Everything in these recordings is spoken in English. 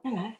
Hello.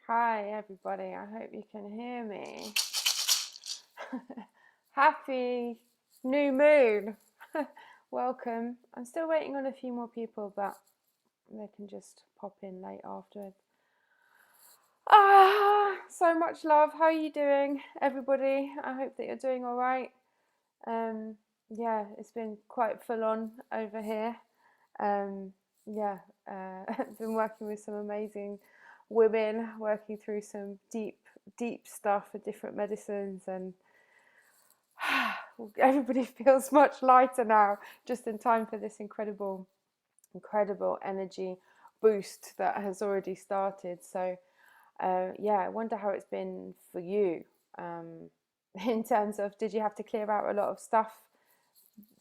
Hi, everybody. I hope you can hear me. Happy new moon. Welcome. I'm still waiting on a few more people, but they can just pop in late afterwards. So much love. How are you doing, everybody? I hope that you're doing all right. Um, yeah, it's been quite full on over here. Um, yeah, been working with some amazing women, working through some deep stuff for different medicines, and everybody feels much lighter now, just in time for this incredible energy boost that has already started. So, yeah, I wonder how it's been for you. In terms of, did you have to clear out a lot of stuff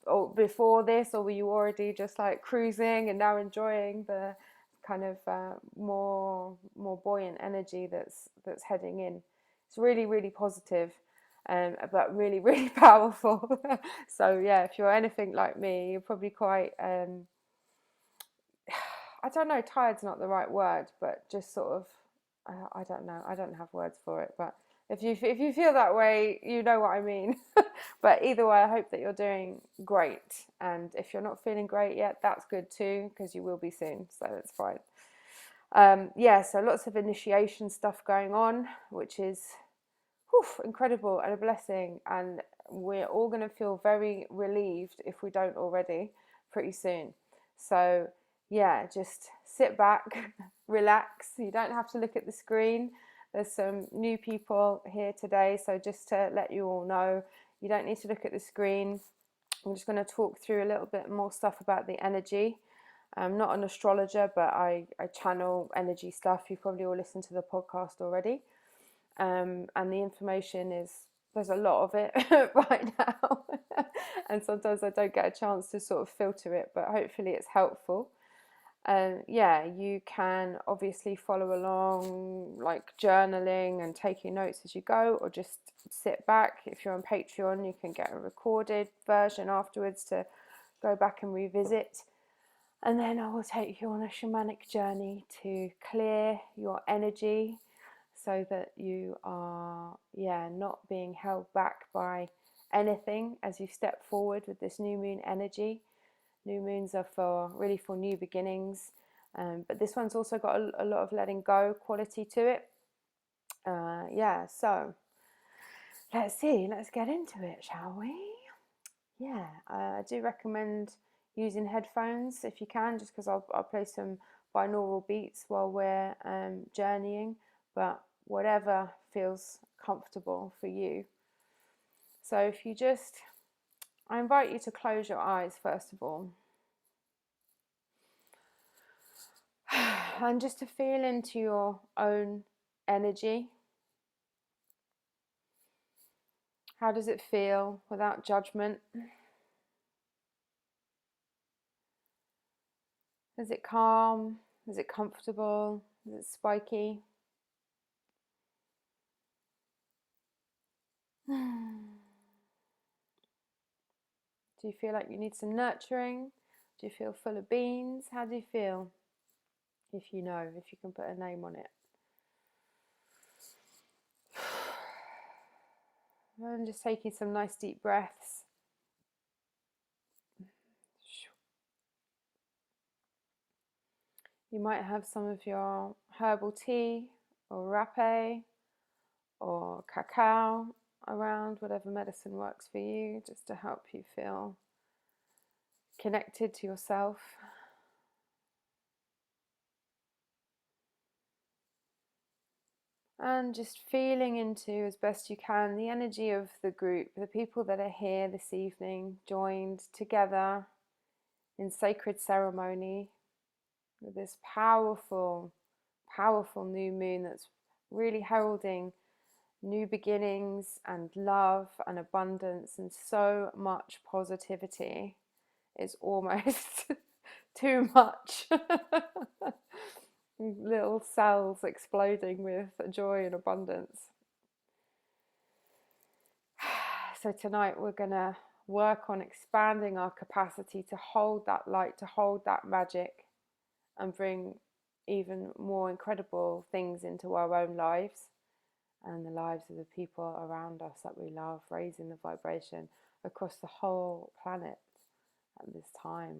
or before this, or were you already just like cruising and now enjoying the kind of more buoyant energy that's heading in? It's really positive, but really powerful. So yeah, if you're anything like me, you're probably quite I don't know, tired's not the right word, but just sort of I don't know, I don't have words for it, but if you feel that way, you know what I mean. But either way, I hope that you're doing great, and if you're not feeling great yet, that's good too, because you will be soon, so it's fine. Yeah, so lots of initiation stuff going on, which is incredible and a blessing, and we're all going to feel very relieved if we don't already pretty soon. So yeah, just sit back, relax. You don't have to look at the screen. There's some new people here today, so just to let you all know, you don't need to look at the screen. I'm just going to talk through a little bit more stuff about the energy. I'm not an astrologer, but I channel energy stuff. You've probably all listened to the podcast already. And the information is, there's a lot of it right now. And sometimes I don't get a chance to sort of filter it, but hopefully it's helpful. Yeah, you can obviously follow along, like journaling and taking notes as you go, or just sit back. If you're on Patreon, you can get a recorded version afterwards to go back and revisit. And then I will take you on a shamanic journey to clear your energy so that you are, yeah, not being held back by anything as you step forward with this new moon energy. New moons are for new beginnings, but this one's also got a lot of letting go quality to it. Yeah, so let's see, let's get into it, shall we? Yeah, I do recommend using headphones if you can, just because I'll play some binaural beats while we're journeying, but whatever feels comfortable for you. So if you just, I invite you to close your eyes first of all. And just to feel into your own energy. How does it feel without judgment? Is it calm? Is it comfortable? Is it spiky? Do you feel like you need some nurturing? Do you feel full of beans? How do you feel? If you know, if you can put a name on it. And just taking some nice deep breaths. You might have some of your herbal tea or rapé or cacao around, whatever medicine works for you, just to help you feel connected to yourself. And just feeling into, as best you can, the energy of the group, the people that are here this evening, joined together in sacred ceremony with this powerful, powerful new moon that's really heralding new beginnings and love and abundance and so much positivity. It's almost too much. Little cells exploding with joy and abundance. So tonight we're going to work on expanding our capacity to hold that light, to hold that magic, and bring even more incredible things into our own lives and the lives of the people around us that we love, raising the vibration across the whole planet at this time,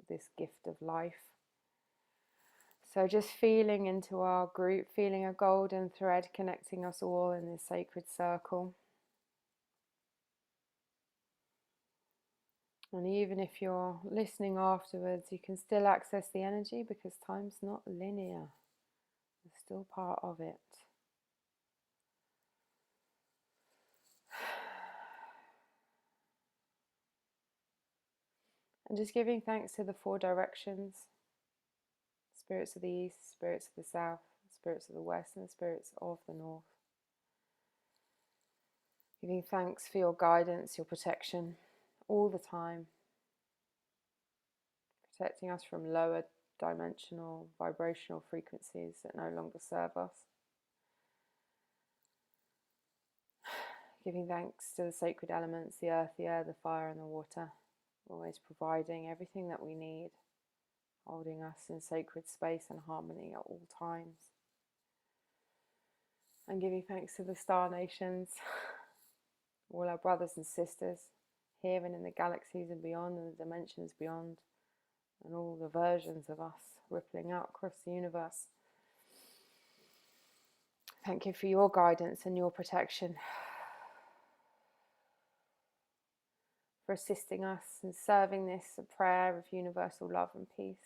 this gift of life. So just feeling into our group, feeling a golden thread connecting us all in this sacred circle. And even if you're listening afterwards, you can still access the energy because time's not linear. It's still part of it. And just giving thanks to the four directions. Spirits of the east, spirits of the south, spirits of the west, and the spirits of the north. Giving thanks for your guidance, your protection, all the time. Protecting us from lower dimensional, vibrational frequencies that no longer serve us. Giving thanks to the sacred elements, the earth, the air, the fire, and the water. Always providing everything that we need. Holding us in sacred space and harmony at all times. And giving thanks to the star nations, all our brothers and sisters, here and in the galaxies and beyond, and the dimensions beyond, and all the versions of us rippling out across the universe. Thank you for your guidance and your protection, for assisting us in serving this a prayer of universal love and peace.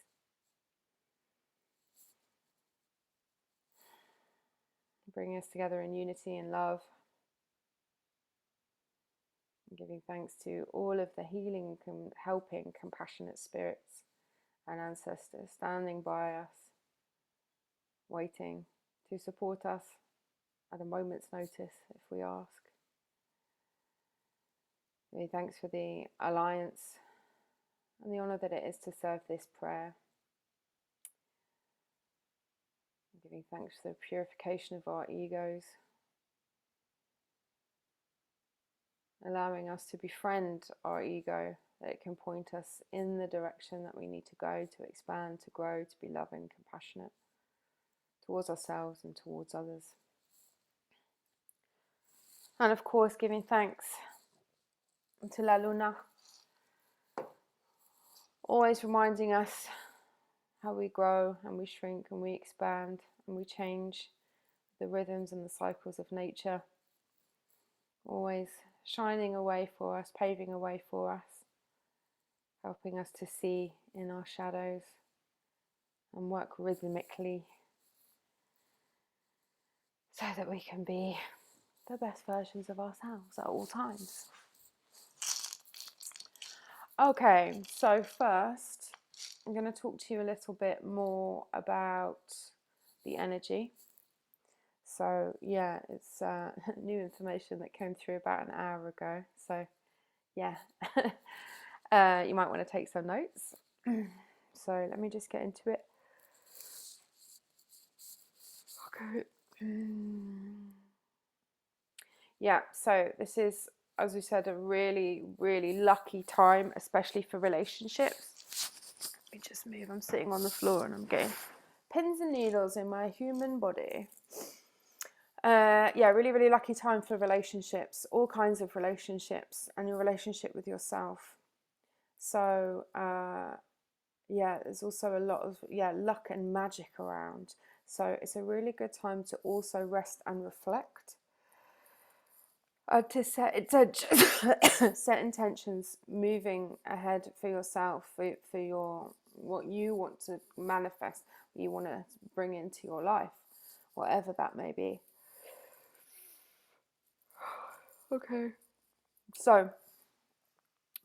Bringing us together in unity and love. And giving thanks to all of the healing, helping, compassionate spirits and ancestors standing by us, waiting to support us at a moment's notice if we ask. Giving thanks for the alliance and the honour that it is to serve this prayer. Giving thanks for the purification of our egos, allowing us to befriend our ego, that it can point us in the direction that we need to go, to expand, to grow, to be loving, compassionate towards ourselves and towards others. And of course, giving thanks to La Luna, always reminding us how we grow and we shrink and we expand and we change the rhythms and the cycles of nature. always shining a way for us, paving a way for us, helping us to see in our shadows and work rhythmically so that we can be the best versions of ourselves at all times. Okay, so first I'm going to talk to you a little bit more about the energy. So yeah, it's new information that came through about an hour ago. So yeah, you might want to take some notes. So let me just get into it. Okay. Yeah, so this is, as we said, a really, really lucky time, especially for relationships. Let me just move. I'm sitting on the floor and I'm getting pins and needles in my human body. Yeah, really, really lucky time for relationships, all kinds of relationships, and your relationship with yourself. So, yeah, there's also a lot of luck and magic around. So it's a really good time to also rest and reflect. To set intentions, set intentions, moving ahead for yourself, for your what you want to manifest, what you want to bring into your life, whatever that may be. Okay. So,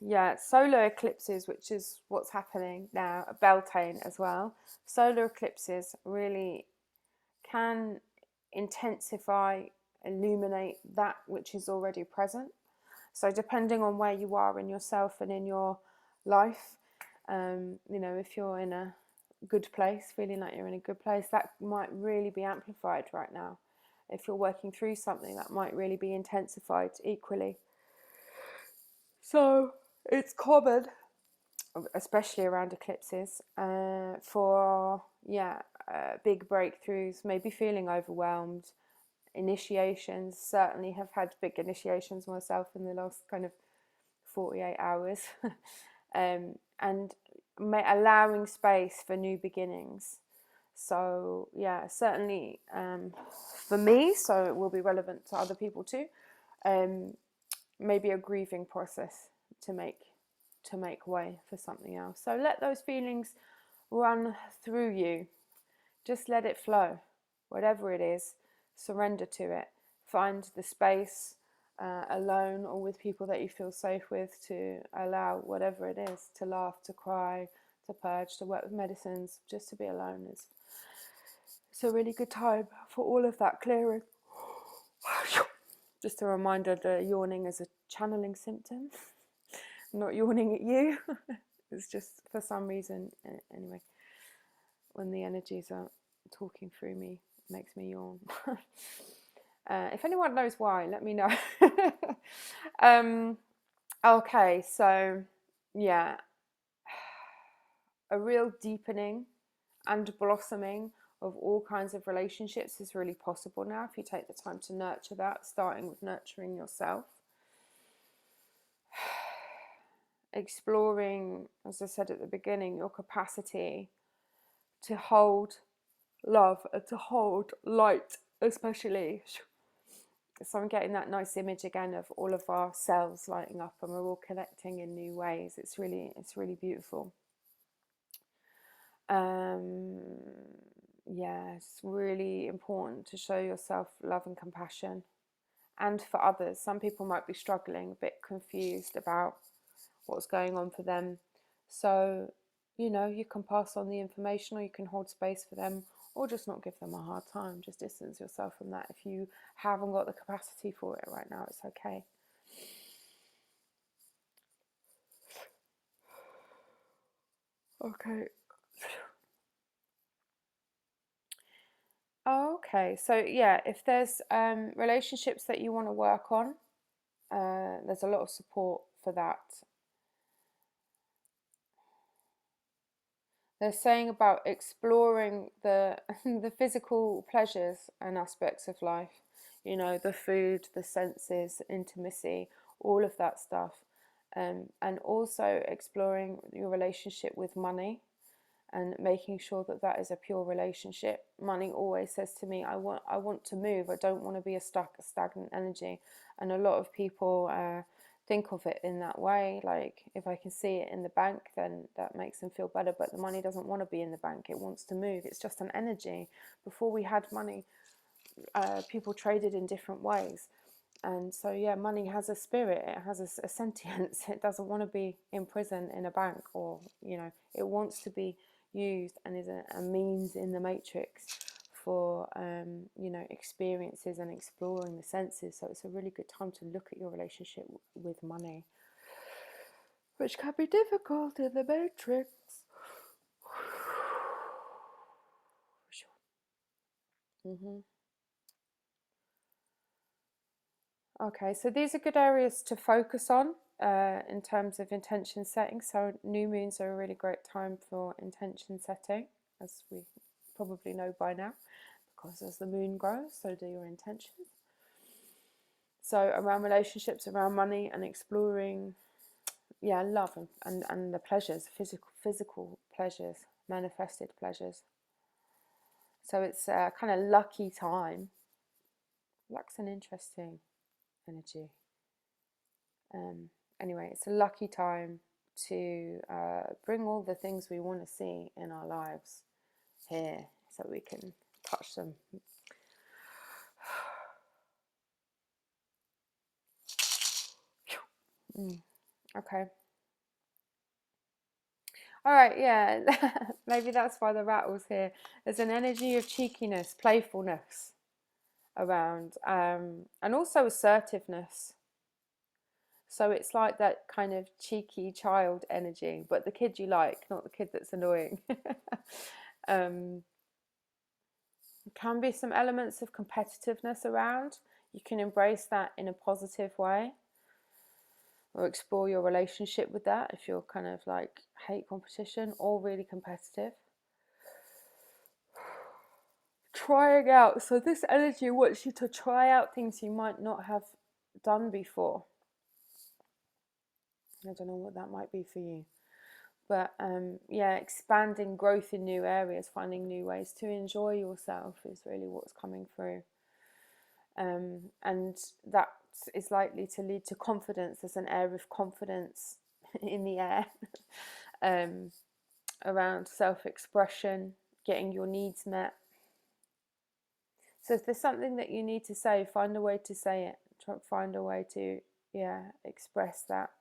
yeah, solar eclipses, which is what's happening now, Beltane as well. Solar eclipses really can intensify, illuminate that which is already present. So depending on where you are in yourself and in your life, if you're in a good place, feeling like you're in a good place, that might really be amplified right now. If you're working through something, that might really be intensified equally. So it's common, especially around eclipses, for big breakthroughs, maybe feeling overwhelmed. Initiations, certainly have had big initiations myself in the last kind of 48 hours. And allowing space for new beginnings. So yeah, certainly for me, so it will be relevant to other people too. Maybe a grieving process to make way for something else. So let those feelings run through you. Just let it flow, whatever it is. Surrender to it. Find the space, alone or with people that you feel safe with, to allow whatever it is, to laugh, to cry, to purge, to work with medicines. Just to be alone is it's a really good time for all of that clearing. Just a reminder that yawning is a channeling symptom. I'm not yawning at you. It's just for some reason, anyway, when the energies are talking through me, it makes me yawn. If anyone knows why, let me know. Okay, so yeah, a real deepening and blossoming of all kinds of relationships is really possible now if you take the time to nurture that, starting with nurturing yourself. Exploring, as I said at the beginning, your capacity to hold love and to hold light, especially. So I'm getting that nice image again of all of our cells lighting up and we're all connecting in new ways. It's really beautiful. Yeah, it's really important to show yourself love and compassion, and for others. Some people might be struggling, a bit confused about what's going on for them. So, you can pass on the information, or you can hold space for them, or just not give them a hard time. Just distance yourself from that. If you haven't got the capacity for it right now, it's okay. Okay. Okay, so yeah, if there's relationships that you want to work on, there's a lot of support for that. They're saying about exploring the the physical pleasures and aspects of life, the food, the senses, intimacy, all of that stuff, and also exploring your relationship with money, and making sure that that is a pure relationship. Money always says to me, I want to move. I don't want to be a stagnant energy. And a lot of people think of it in that way. Like, if I can see it in the bank, then that makes them feel better. But the money doesn't want to be in the bank. It wants to move. It's just an energy. Before we had money, people traded in different ways. And so, yeah, money has a spirit, it has a sentience. It doesn't want to be in prison in a bank, or, it wants to be used and is a means in the matrix for, experiences and exploring the senses. So it's a really good time to look at your relationship with money, which can be difficult in the matrix. Mm-hmm. Okay, so these are good areas to focus on in terms of intention setting. So new moons are a really great time for intention setting, as we probably know by now, because as the moon grows, so do your intentions. So around relationships, around money, and exploring, love and the pleasures, physical pleasures, manifested pleasures. So it's a kind of lucky time. Luck's an interesting energy. Anyway, it's a lucky time to bring all the things we want to see in our lives here, so we can touch them. Okay. All right, yeah. Maybe that's why the rattle's here. There's an energy of cheekiness, playfulness around, and also assertiveness. So it's like that kind of cheeky child energy, but the kid you like, not the kid that's annoying. Can be some elements of competitiveness around. You can embrace that in a positive way, or explore your relationship with that if you're kind of like hate competition or really competitive. Trying out. So this energy wants you to try out things you might not have done before. I don't know what that might be for you. But expanding growth in new areas, finding new ways to enjoy yourself is really what's coming through. And that is likely to lead to confidence. There's an air of confidence in the air around self-expression, getting your needs met. So if there's something that you need to say, find a way to say it. Find a way to express that.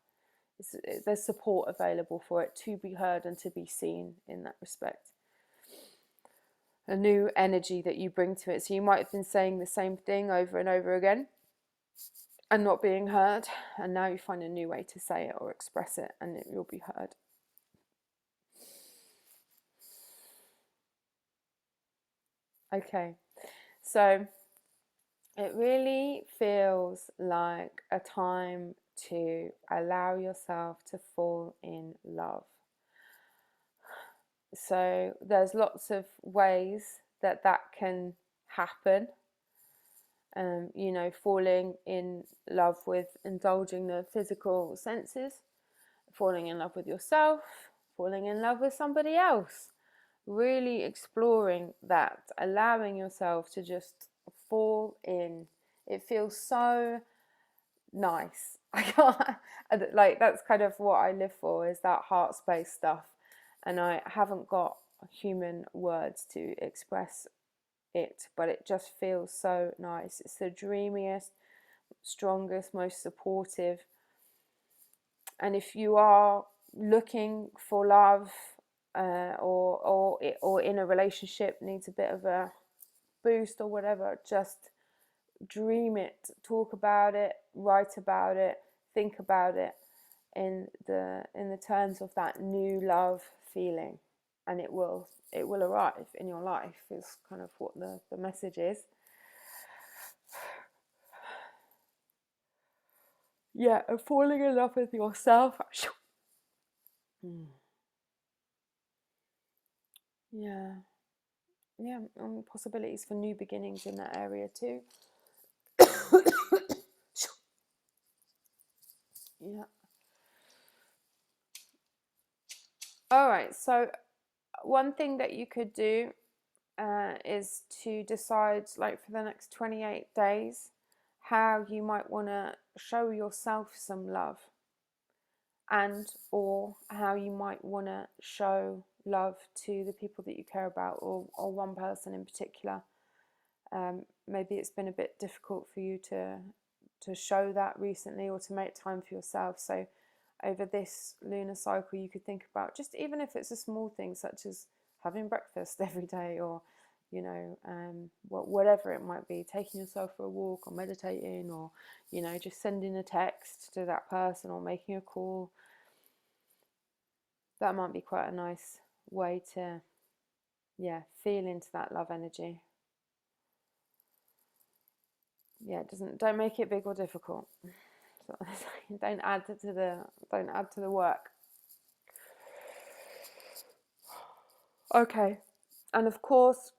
There's support available for it to be heard and to be seen in that respect. A new energy that you bring to it. So you might have been saying the same thing over and over again and not being heard, and now you find a new way to say it or express it, and you'll be heard. Okay, so it really feels like a time to allow yourself to fall in love. So there's lots of ways that can happen. Falling in love with indulging the physical senses, falling in love with yourself, falling in love with somebody else. Really exploring that, allowing yourself to just fall in. It feels so nice. Like, that's kind of what I live for, is that heart space stuff, and I haven't got human words to express it, but it just feels so nice. It's the dreamiest, strongest, most supportive. And if you are looking for love, or in a relationship, needs a bit of a boost or whatever, just dream it, talk about it, write about it, think about it in the terms of that new love feeling, and it will arrive in your life, is kind of what the message is. Yeah, and falling in love with yourself. Yeah, possibilities for new beginnings in that area too. Yeah. All right, so one thing that you could do is to decide, like for the next 28 days, how you might want to show yourself some love, and or how you might want to show love to the people that you care about, or one person in particular. Maybe it's been a bit difficult for you to show that recently, or to make time for yourself. So over this lunar cycle, you could think about, just even if it's a small thing such as having breakfast every day, or you know, whatever it might be, taking yourself for a walk, or meditating, or you know, just sending a text to that person, or making a call. That might be quite a nice way to, yeah, feel into that love energy. Yeah, don't make it big or difficult. So, don't add to the work. Okay, and of course,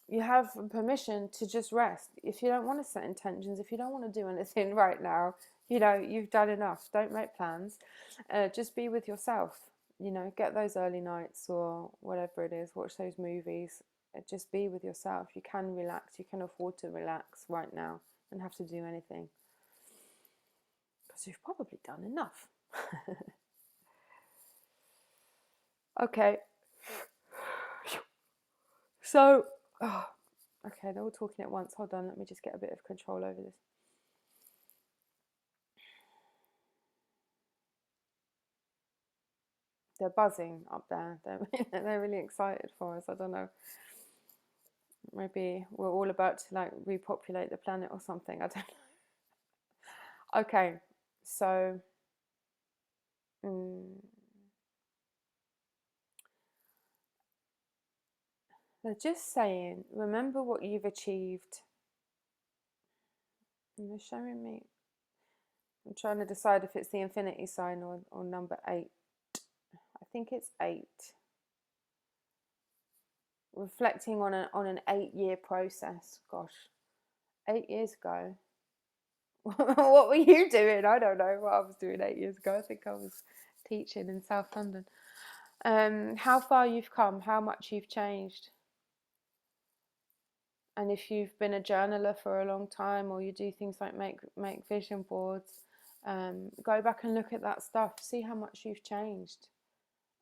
you have permission to just rest. If you don't want to set intentions, if you don't want to do anything right now, you know, you've done enough. Don't make plans. Just be with yourself. You know, get those early nights or whatever it is. Watch those movies. Just be with yourself. You can relax. You can afford to relax right now and have to do anything, because you've probably done enough. Okay. So, oh, okay, they're all talking at once. Hold on, let me just get a bit of control over this. They're buzzing up there. They're really excited for us. I don't know. Maybe we're all about to like repopulate the planet or something. I don't know. Okay, so they're just saying, remember what you've achieved. And they're showing me. I'm trying to decide if it's the infinity sign or number 8. I think it's 8. Reflecting on an 8-year process. Gosh, 8 years ago. What were you doing? I don't know what I was doing 8 years ago. I think I was teaching in South London. How far you've come, how much you've changed. And if you've been a journaler for a long time, or you do things like make vision boards, go back and look at that stuff. See how much you've changed.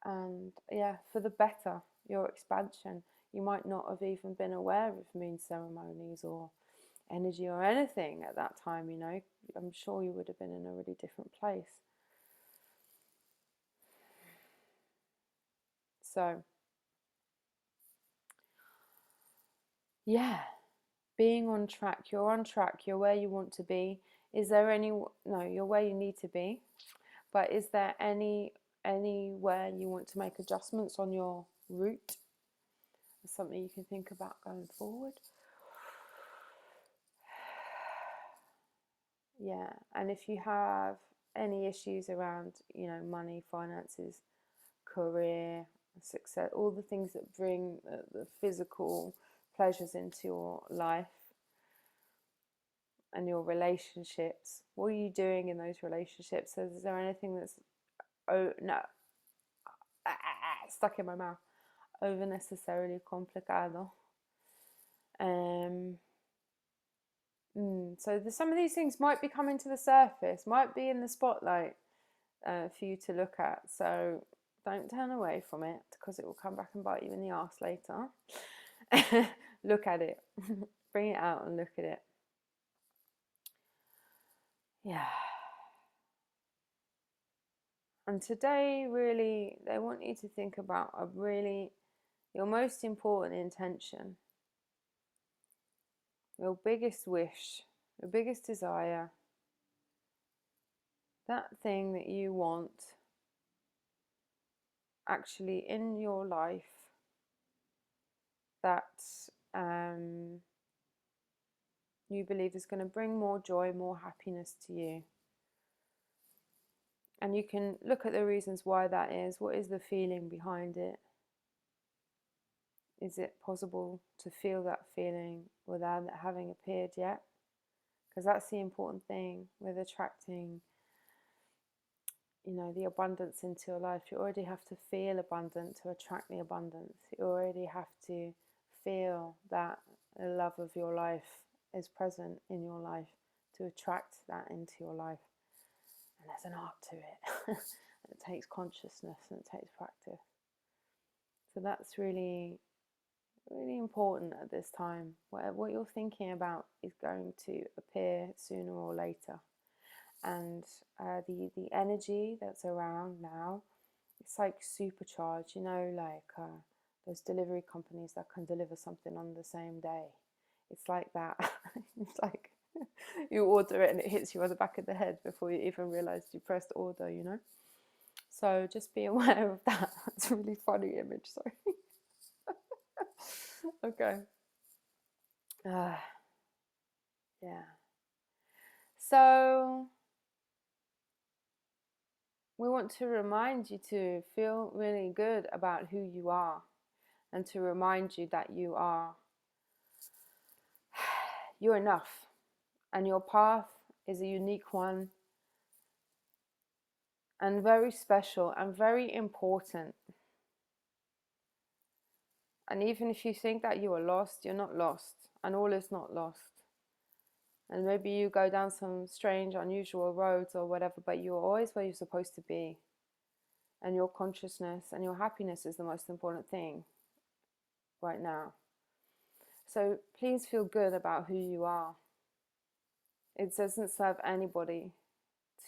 And yeah, for the better, your expansion. You might not have even been aware of moon ceremonies or energy or anything at that time, you know. I'm sure you would have been in a really different place. So yeah, being on track. You're on track. You're where you want to be. Is there any, no, you're where you need to be, but is there anywhere you want to make adjustments on your route? That's something you can think about going forward. Yeah, and if you have any issues around, you know, money, finances, career, success, all the things that bring the physical pleasures into your life and your relationships, what are you doing in those relationships? So is there anything that's, oh no, stuck in my mouth, over necessarily complicado? So some of these things might be coming to the surface, might be in the spotlight for you to look at. So don't turn away from it, because it will come back and bite you in the arse later. Look at it. Bring it out and look at it. Yeah. And today, really, they want you to think about your most important intention, your biggest wish, your biggest desire, that thing that you want actually in your life, that you believe is going to bring more joy, more happiness to you. And you can look at the reasons why that is. What is the feeling behind it? Is it possible to feel that feeling without it having appeared yet? Because that's the important thing with attracting, you know, the abundance into your life. You already have to feel abundant to attract the abundance. You already have to feel that the love of your life is present in your life to attract that into your life. And there's an art to it. It takes consciousness and it takes practice. So that's really, really important at this time. What you're thinking about is going to appear sooner or later. And the energy that's around now, it's like supercharged, you know, like those delivery companies that can deliver something on the same day. It's like that. It's like you order it and it hits you on the back of the head before you even realised you pressed order, you know. So just be aware of that. It's a really funny image, sorry. Okay. Yeah. So we want to remind you to feel really good about who you are, and to remind you that you're enough, and your path is a unique one and very special and very important. And even if you think that you are lost, you're not lost, and all is not lost. And maybe you go down some strange, unusual roads or whatever, but you're always where you're supposed to be. And your consciousness and your happiness is the most important thing right now. So please feel good about who you are. It doesn't serve anybody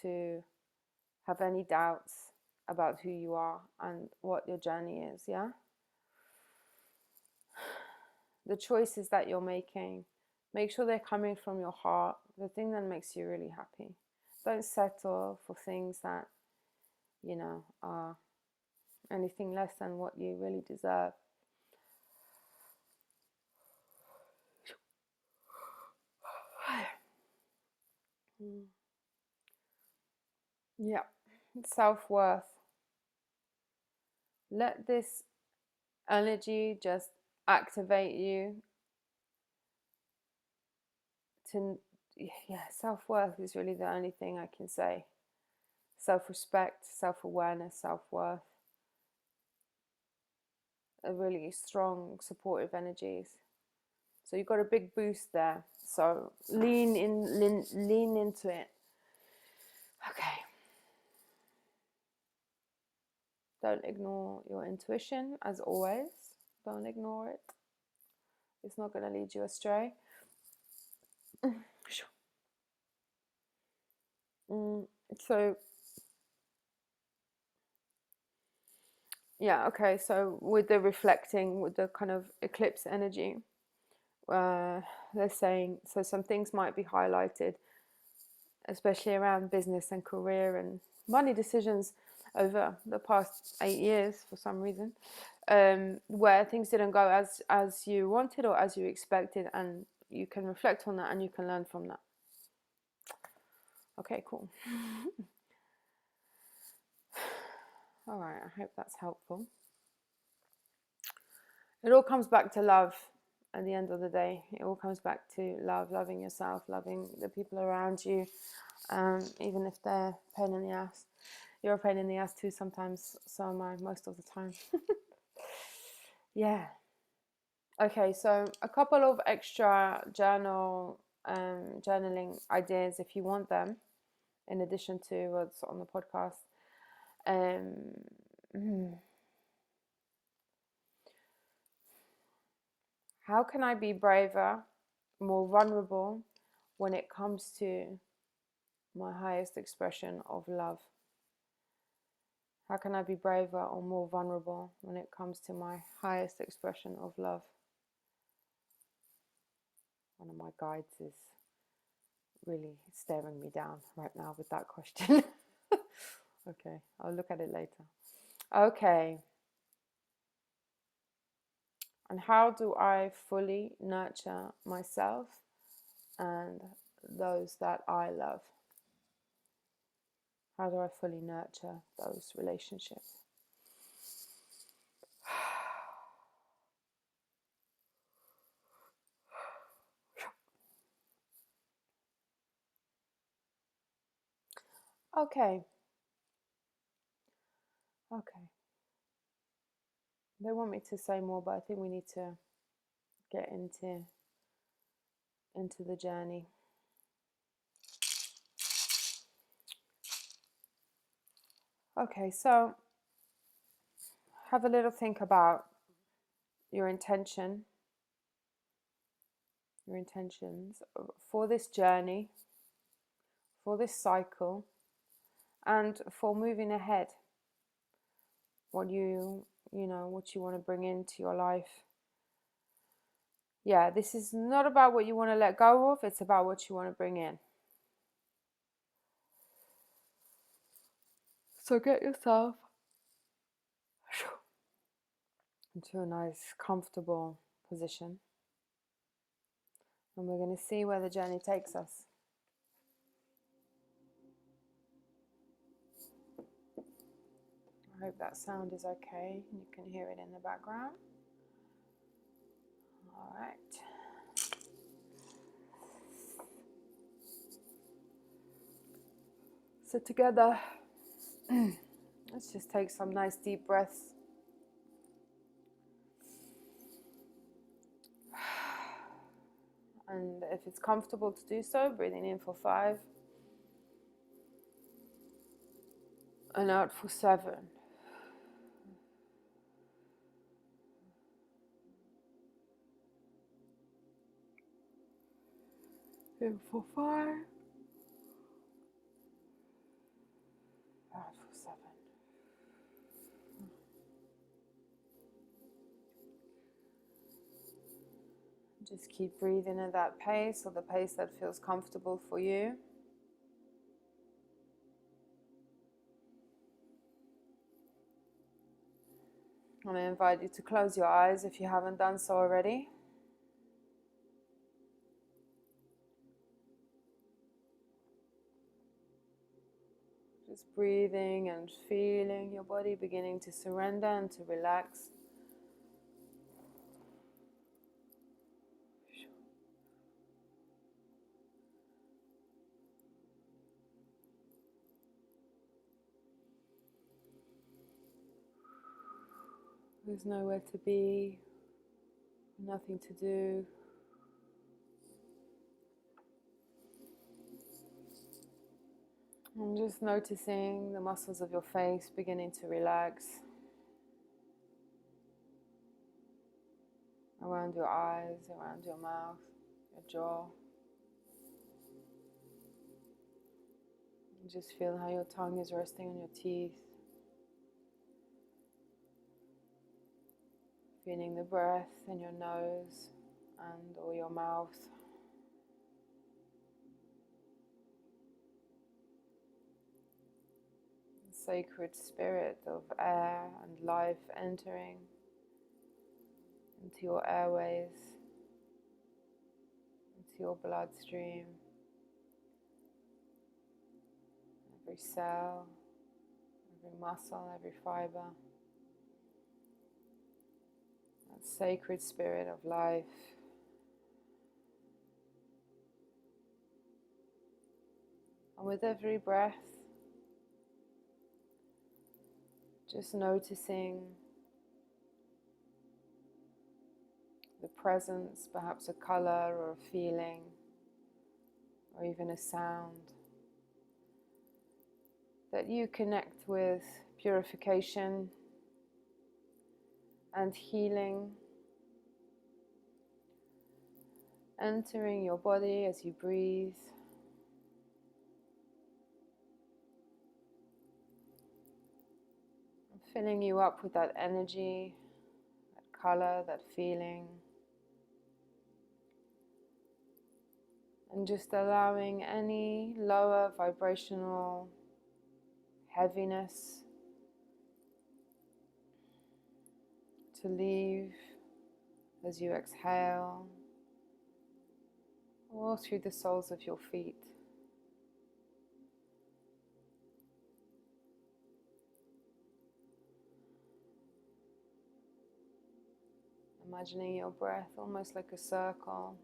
to have any doubts about who you are and what your journey is, yeah? The choices that you're making, make sure they're coming from your heart, the thing that makes you really happy. Don't settle for things that, you know, are anything less than what you really deserve. Yeah, self-worth. Let this energy just activate you to, yeah, self-worth is really the only thing I can say. Self-respect, self-awareness, self-worth are really strong, supportive energies. So you've got a big boost there. So lean into it. Okay. Don't ignore your intuition, as always. Don't ignore it. It's not going to lead you astray. So, yeah, okay. So with the reflecting, with the kind of eclipse energy, they're saying, so some things might be highlighted, especially around business and career and money decisions over the past 8 years for some reason, where things didn't go as you wanted or as you expected, and you can reflect on that and you can learn from that. Okay, cool. All right, I hope that's helpful. It all comes back to love at the end of the day. It all comes back to love, loving yourself, loving the people around you, even if they're a pain in the ass. You're a pain in the ass too sometimes, so am I most of the time. Yeah. Okay, so a couple of extra journaling ideas if you want them, in addition to what's on the podcast. How can I be braver, more vulnerable when it comes to my highest expression of love? How can I be braver or more vulnerable when it comes to my highest expression of love? One of my guides is really staring me down right now with that question. Okay, I'll look at it later. Okay. And how do I fully nurture myself and those that I love? How do I fully nurture those relationships? Okay. Okay. They want me to say more, but I think we need to get into the journey. Okay, so have a little think about your intentions for this journey, for this cycle, and for moving ahead. What you want to bring into your life. Yeah, this is not about what you want to let go of, it's about what you want to bring in. So get yourself into a nice, comfortable position. And we're going to see where the journey takes us. I hope that sound is okay. You can hear it in the background. All right. So together, let's just take some nice deep breaths. And if it's comfortable to do so, breathing in for 5 and out for 7. In for 5, out for 7. Just keep breathing at that pace, or the pace that feels comfortable for you. And I invite you to close your eyes if you haven't done so already. Just breathing and feeling your body beginning to surrender and to relax. There's nowhere to be, nothing to do. And just noticing the muscles of your face beginning to relax. Around your eyes, around your mouth, your jaw. And just feel how your tongue is resting on your teeth. Feeling the breath in your nose and or your mouth. The sacred spirit of air and life entering into your airways, into your bloodstream, every cell, every muscle, every fiber. That sacred spirit of life. And with every breath, just noticing the presence, perhaps a color or a feeling, or even a sound that you connect with purification and healing, entering your body as you breathe. Filling you up with that energy, that color, that feeling. And just allowing any lower vibrational heaviness to leave as you exhale, or through the soles of your feet. Imagining your breath almost like a circle,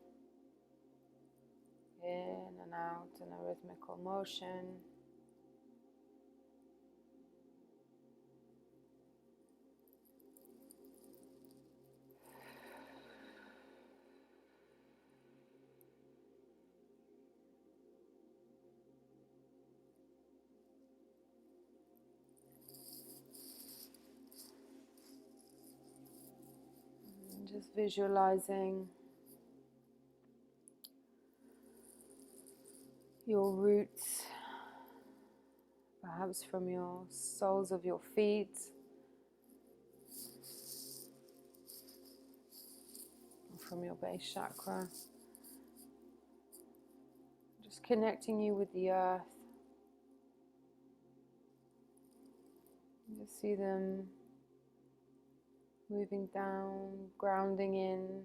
in and out in a rhythmical motion. Just visualizing your roots, perhaps from your soles of your feet, or from your base chakra. Just connecting you with the earth. Just see them moving down, grounding in.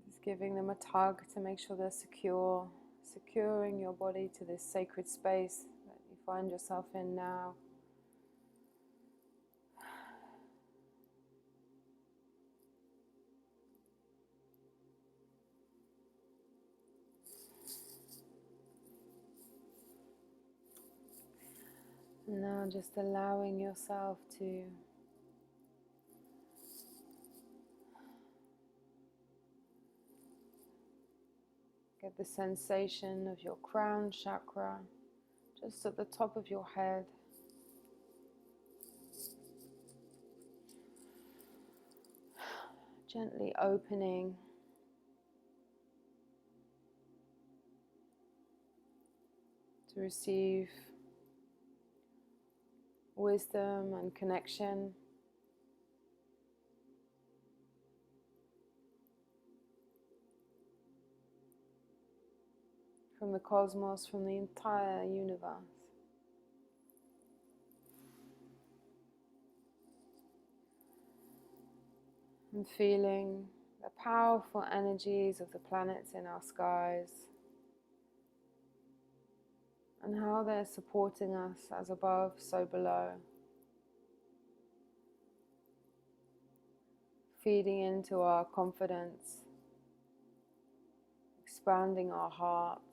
Just giving them a tug to make sure they're secure, securing your body to this sacred space that you find yourself in now. And now just allowing yourself to get the sensation of your crown chakra just at the top of your head. Gently opening to receive wisdom and connection. From the cosmos, from the entire universe. And feeling the powerful energies of the planets in our skies and how they're supporting us as above, so below. Feeding into our confidence, expanding our hearts.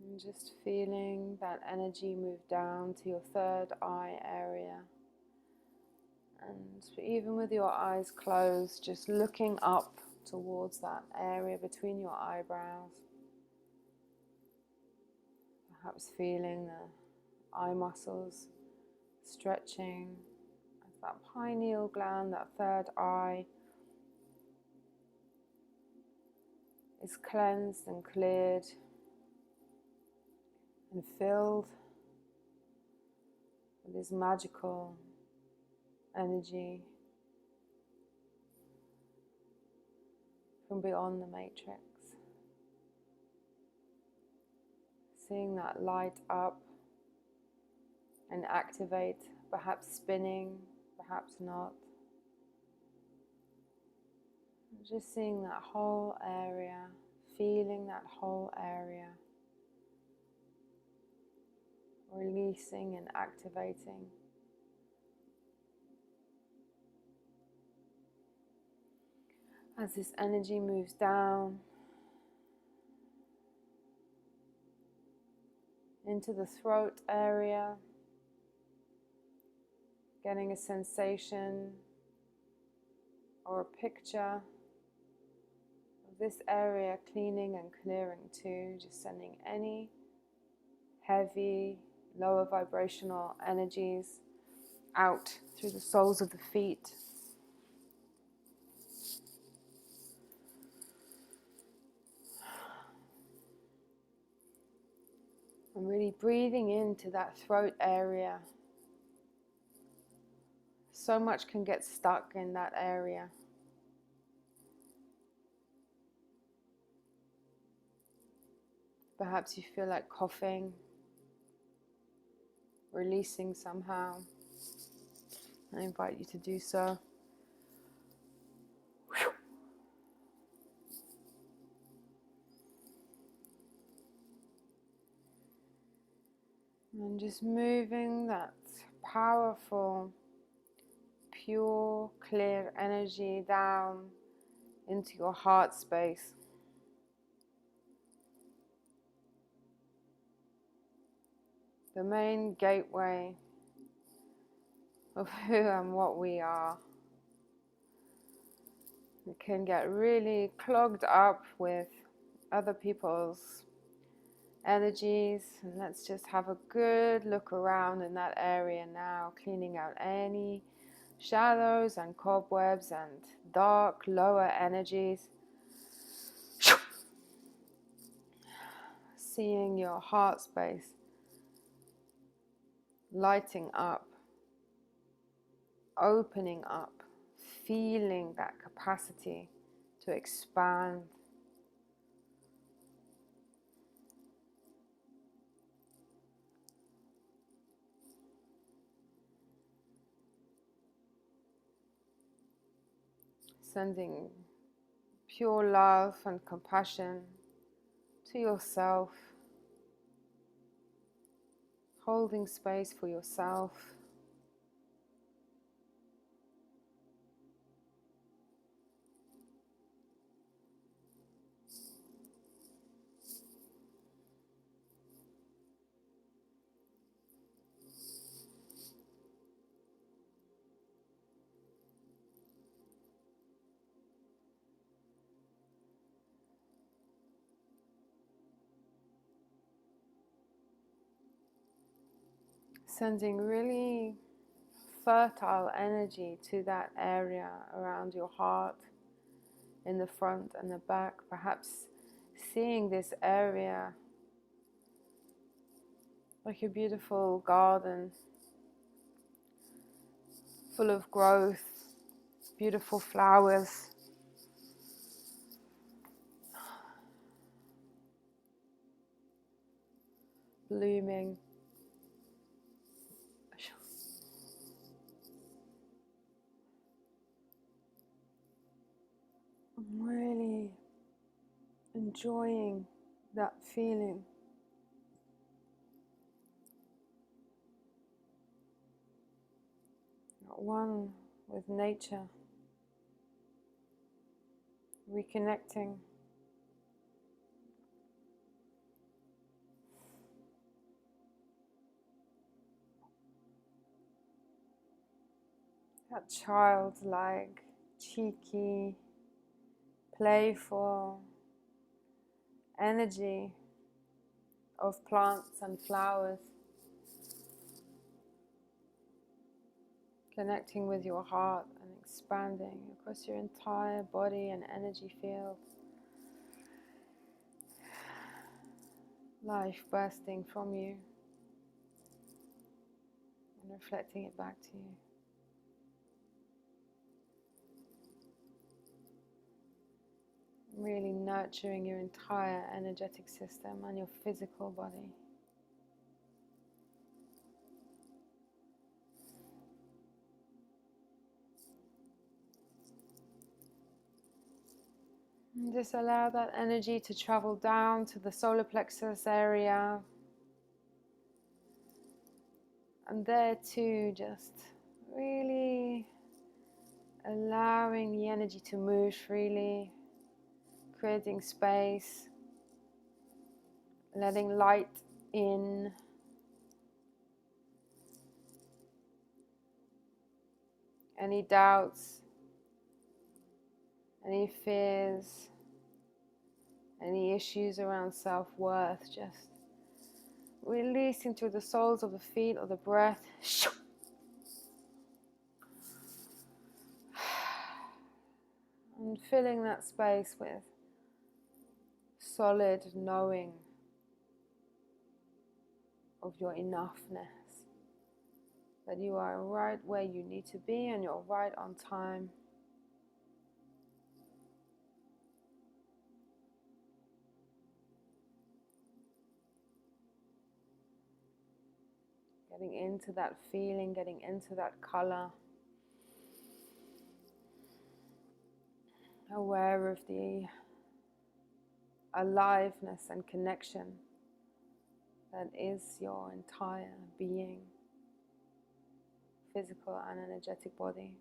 And just feeling that energy move down to your third eye area. And even with your eyes closed, just looking up towards that area between your eyebrows. Perhaps feeling the eye muscles stretching as that pineal gland, that third eye, is cleansed and cleared and filled with this magical energy from beyond the matrix. Seeing that light up and activate, perhaps spinning, perhaps not. Just seeing that whole area, feeling that whole area, releasing and activating. As this energy moves down into the throat area, getting a sensation or a picture of this area cleaning and clearing too, just sending any heavy, lower vibrational energies out through the soles of the feet. And really breathing into that throat area. So much can get stuck in that area. Perhaps you feel like coughing, releasing somehow. I invite you to do so. And just moving that powerful, pure, clear energy down into your heart space. The main gateway of who and what we are. We can get really clogged up with other people's energies, and let's just have a good look around in that area now, cleaning out any shadows and cobwebs and dark lower energies. Seeing your heart space lighting up, opening up, feeling that capacity to expand. Sending pure love and compassion to yourself, holding space for yourself. Sending really fertile energy to that area around your heart, in the front and the back. Perhaps seeing this area like a beautiful garden full of growth, beautiful flowers, blooming. I'm really enjoying that feeling. At one with nature, reconnecting. That childlike, cheeky, playful energy of plants and flowers, connecting with your heart and expanding across your entire body and energy field. Life bursting from you and reflecting it back to you. Really nurturing your entire energetic system and your physical body. And just allow that energy to travel down to the solar plexus area. And there too, just really allowing the energy to move freely, creating space, letting light in, any doubts, any fears, any issues around self-worth, just releasing through the soles of the feet or the breath. And filling that space with solid knowing of your enoughness, that you are right where you need to be and you're right on time. Getting into that feeling, getting into that color. Aware of the aliveness and connection that is your entire being, physical and energetic body.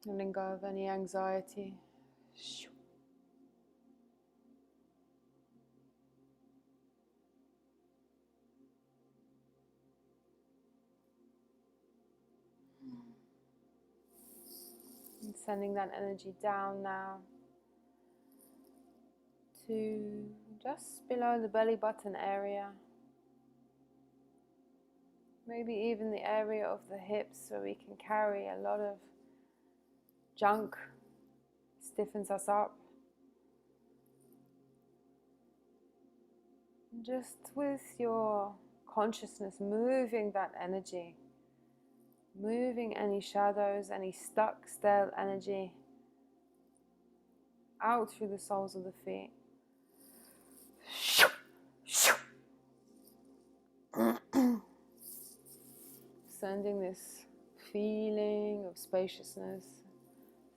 Letting go of any anxiety. And sending that energy down now to just below the belly button area. Maybe even the area of the hips where we can carry a lot of junk, stiffens us up. Just with your consciousness moving that energy, moving any shadows, any stuck, stale energy out through the soles of the feet. Sending this feeling of spaciousness,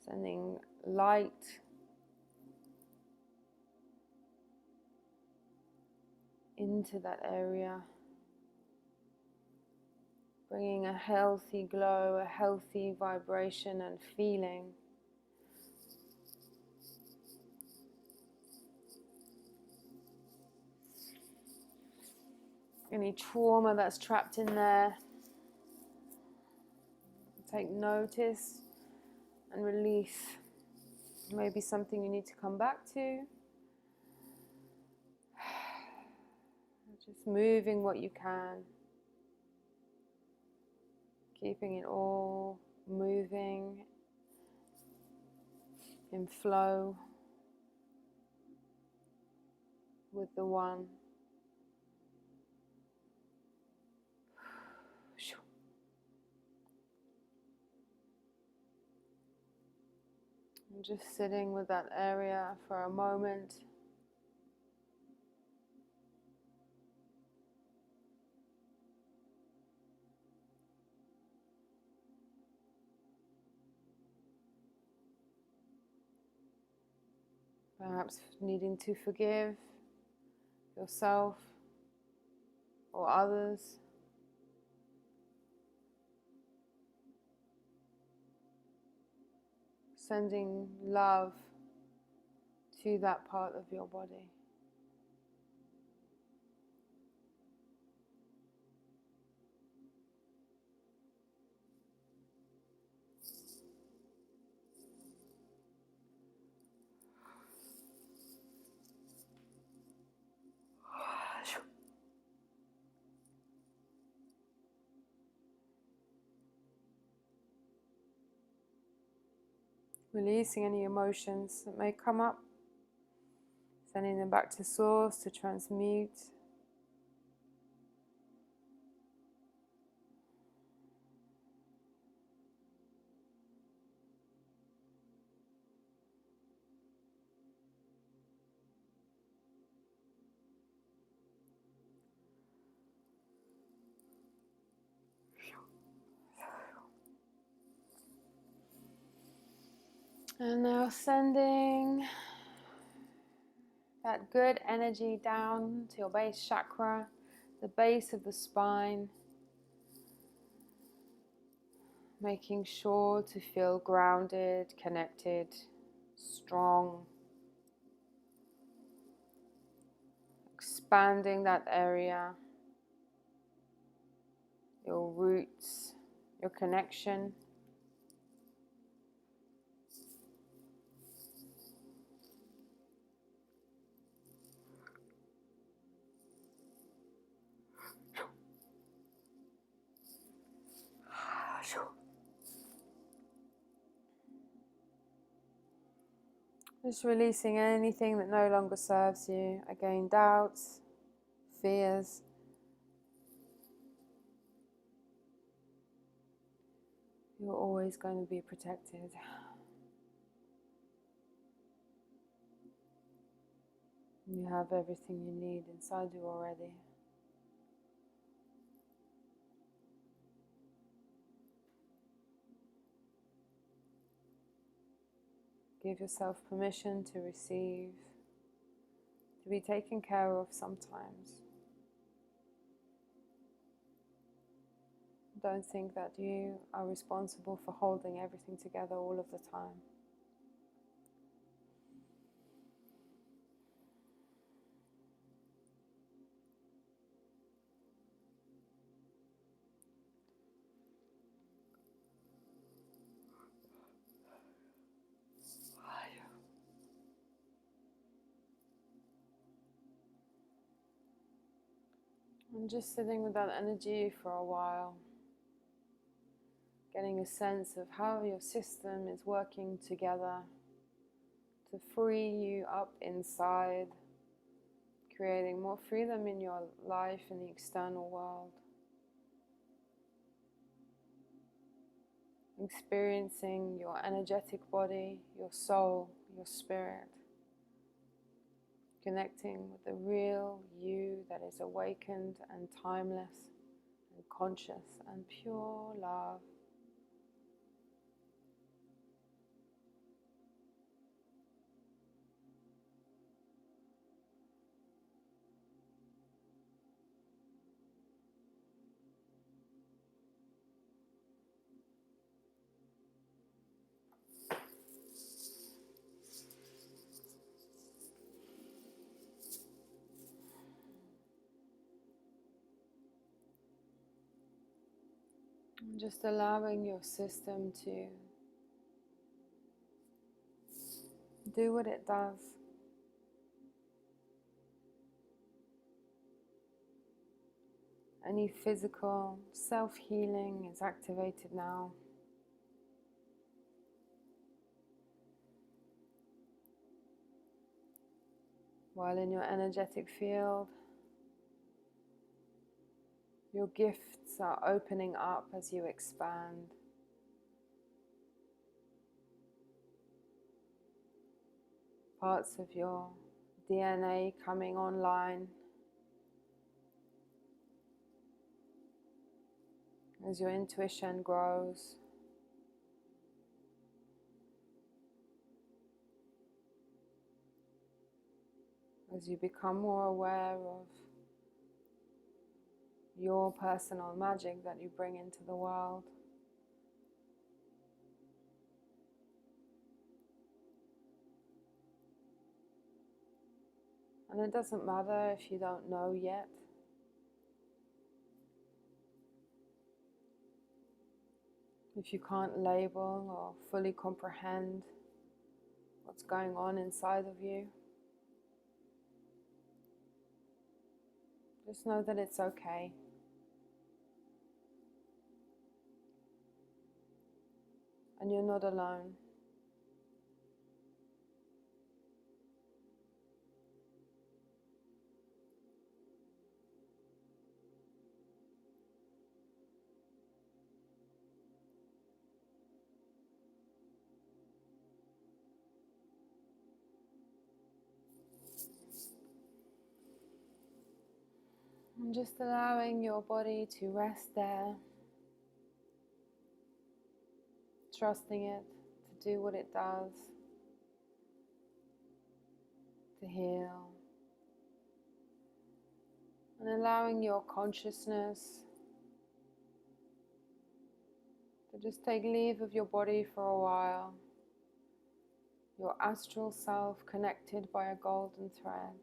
sending light into that area, bringing a healthy glow, a healthy vibration and feeling. Any trauma that's trapped in there, take notice and release. Maybe something you need to come back to. Just moving what you can, keeping it all moving in flow with the one. And just sitting with that area for a moment. Perhaps needing to forgive yourself or others. Sending love to that part of your body. Releasing any emotions that may come up, sending them back to source to transmute. And now sending that good energy down to your base chakra, the base of the spine, making sure to feel grounded, connected, strong, expanding that area, your roots, your connection. Just releasing anything that no longer serves you. Again, doubts, fears. You're always going to be protected. You have everything you need inside you already. Give yourself permission to receive, to be taken care of sometimes. Don't think that you are responsible for holding everything together all of the time. And just sitting with that energy for a while, getting a sense of how your system is working together to free you up inside, creating more freedom in your life and the external world. Experiencing your energetic body, your soul, your spirit. Connecting with the real you that is awakened and timeless and conscious and pure love. And just allowing your system to do what it does. Any physical self-healing is activated now. While in your energetic field, your gifts are opening up as you expand. Parts of your DNA coming online as your intuition grows. As you become more aware of your personal magic that you bring into the world. And it doesn't matter if you don't know yet. If you can't label or fully comprehend what's going on inside of you. Just know that it's okay. And you're not alone. And just allowing your body to rest there, trusting it to do what it does, to heal, and allowing your consciousness to just take leave of your body for a while, your astral self connected by a golden thread.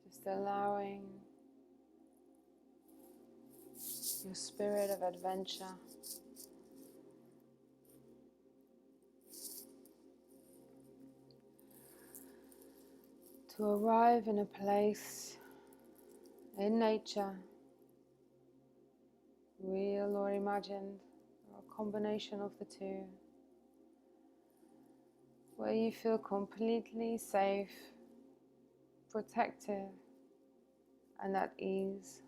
Just allowing your spirit of adventure to arrive in a place in nature, real or imagined, or a combination of the two, where you feel completely safe, protected, and at ease.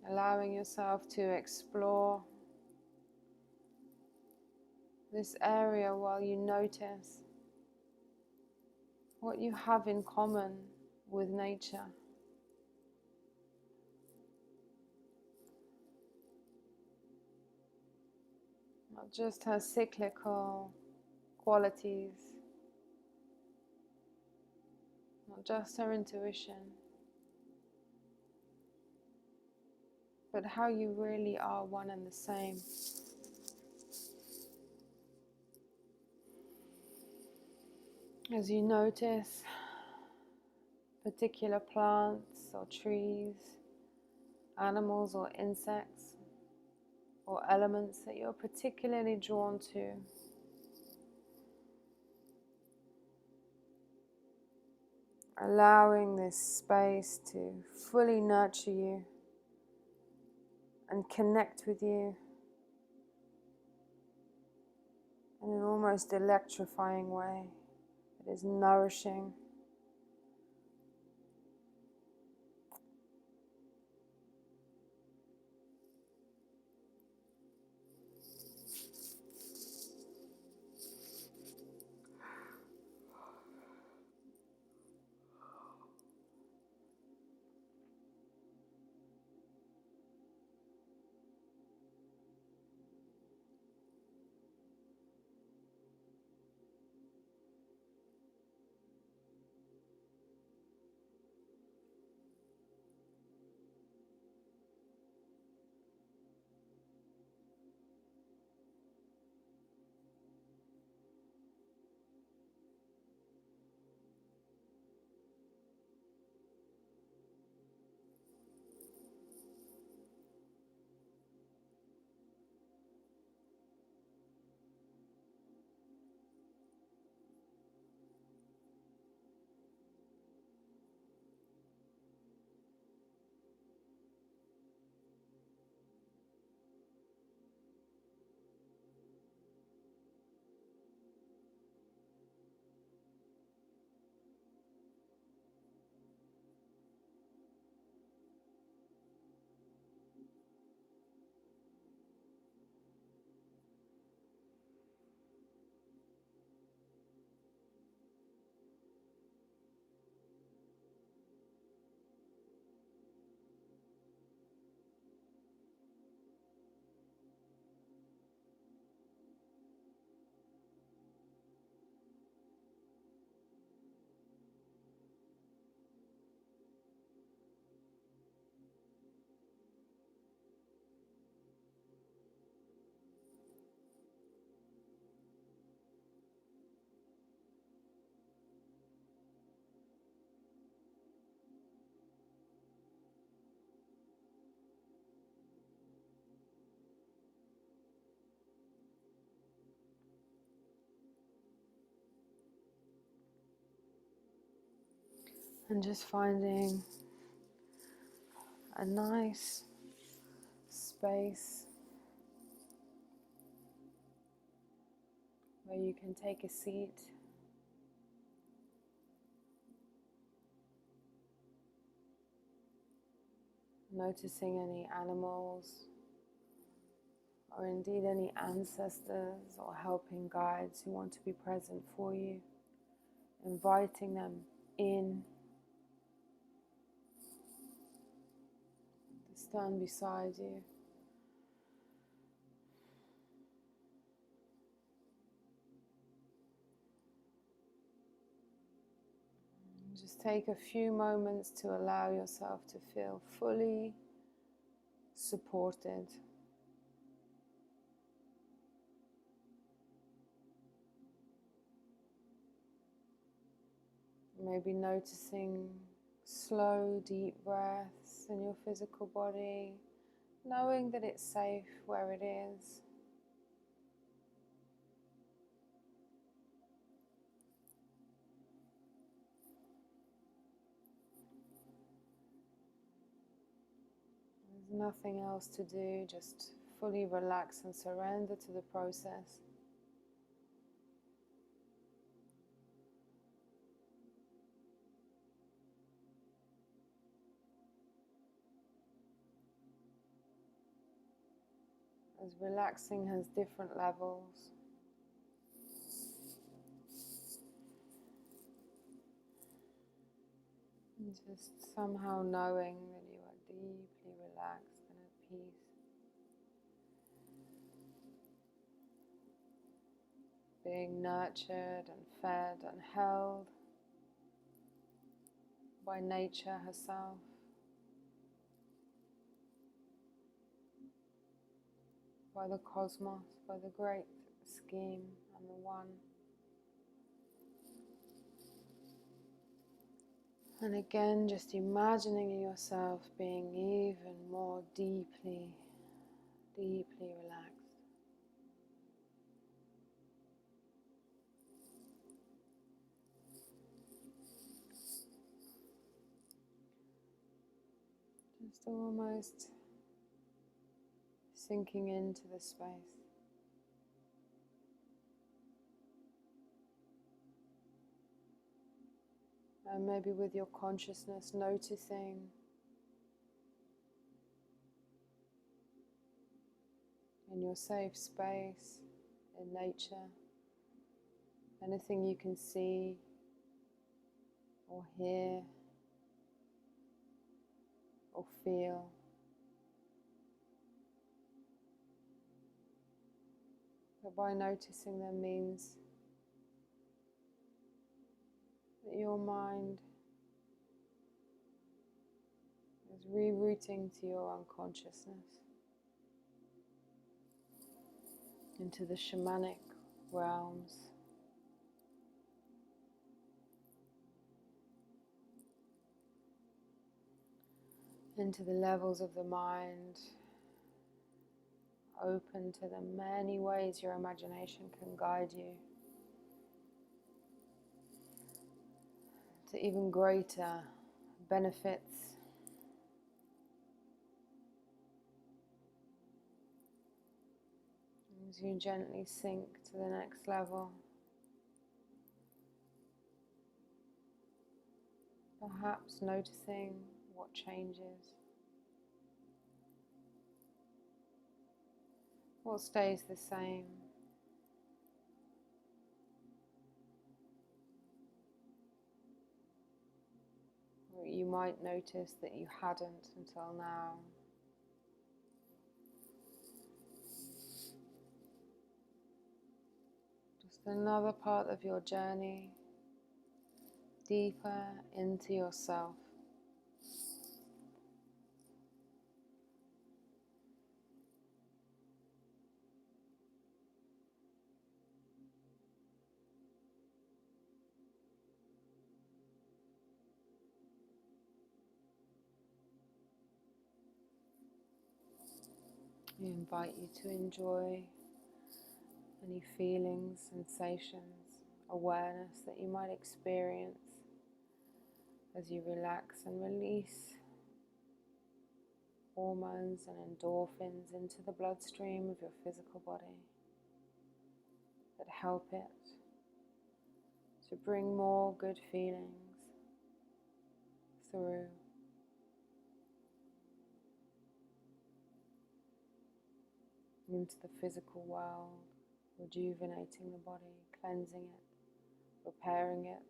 Allowing yourself to explore this area while you notice what you have in common with nature. not just her cyclical qualities, not just her intuition, but how you really are one and the same. As you notice particular plants or trees, animals or insects, or elements that you're particularly drawn to, allowing this space to fully nurture you and connect with you in an almost electrifying way that is nourishing. And just finding a nice space where you can take a seat. Noticing any animals or indeed any ancestors or helping guides who want to be present for you, inviting them in to stand beside you. Just take a few moments to allow yourself to feel fully supported. Maybe noticing slow, deep breaths in your physical body, knowing that it's safe where it is. There's nothing else to do, just fully relax and surrender to the process. As relaxing has different levels. And just somehow knowing that you are deeply relaxed and at peace. being nurtured and fed and held by nature herself, by the cosmos, by the great scheme and the one. And again, just imagining yourself being even more deeply, deeply relaxed. Just almost sinking into the space. And maybe with your consciousness noticing in your safe space, in nature, anything you can see or hear or feel. But by noticing them means that your mind is rerouting to your unconsciousness, into the shamanic realms, into the levels of the mind, open to the many ways your imagination can guide you to even greater benefits. As you gently sink to the next level, perhaps noticing what changes, what stays the same. Or you might notice that you hadn't until now. Just another part of your journey, deeper into yourself. I invite you to enjoy any feelings, sensations, awareness that you might experience as you relax and release hormones and endorphins into the bloodstream of your physical body that help it to bring more good feelings through. Into the physical world, rejuvenating the body, cleansing it, repairing it,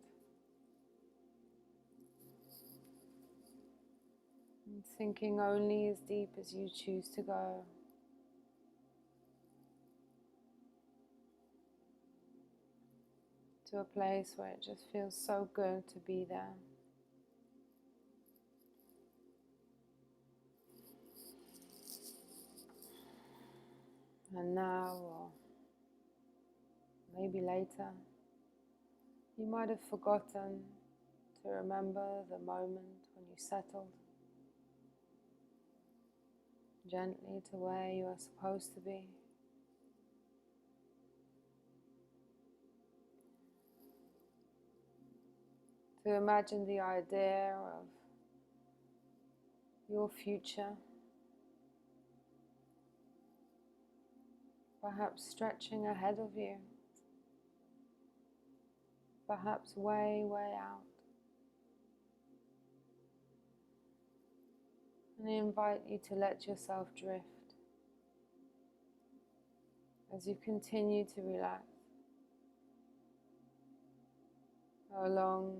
and sinking only as deep as you choose to go. To a place where it just feels so good to be there. And now, or maybe later, you might have forgotten to remember the moment when you settled gently to where you are supposed to be. To imagine the idea of your future, perhaps stretching ahead of you, perhaps way, way out. And I invite you to let yourself drift as you continue to relax along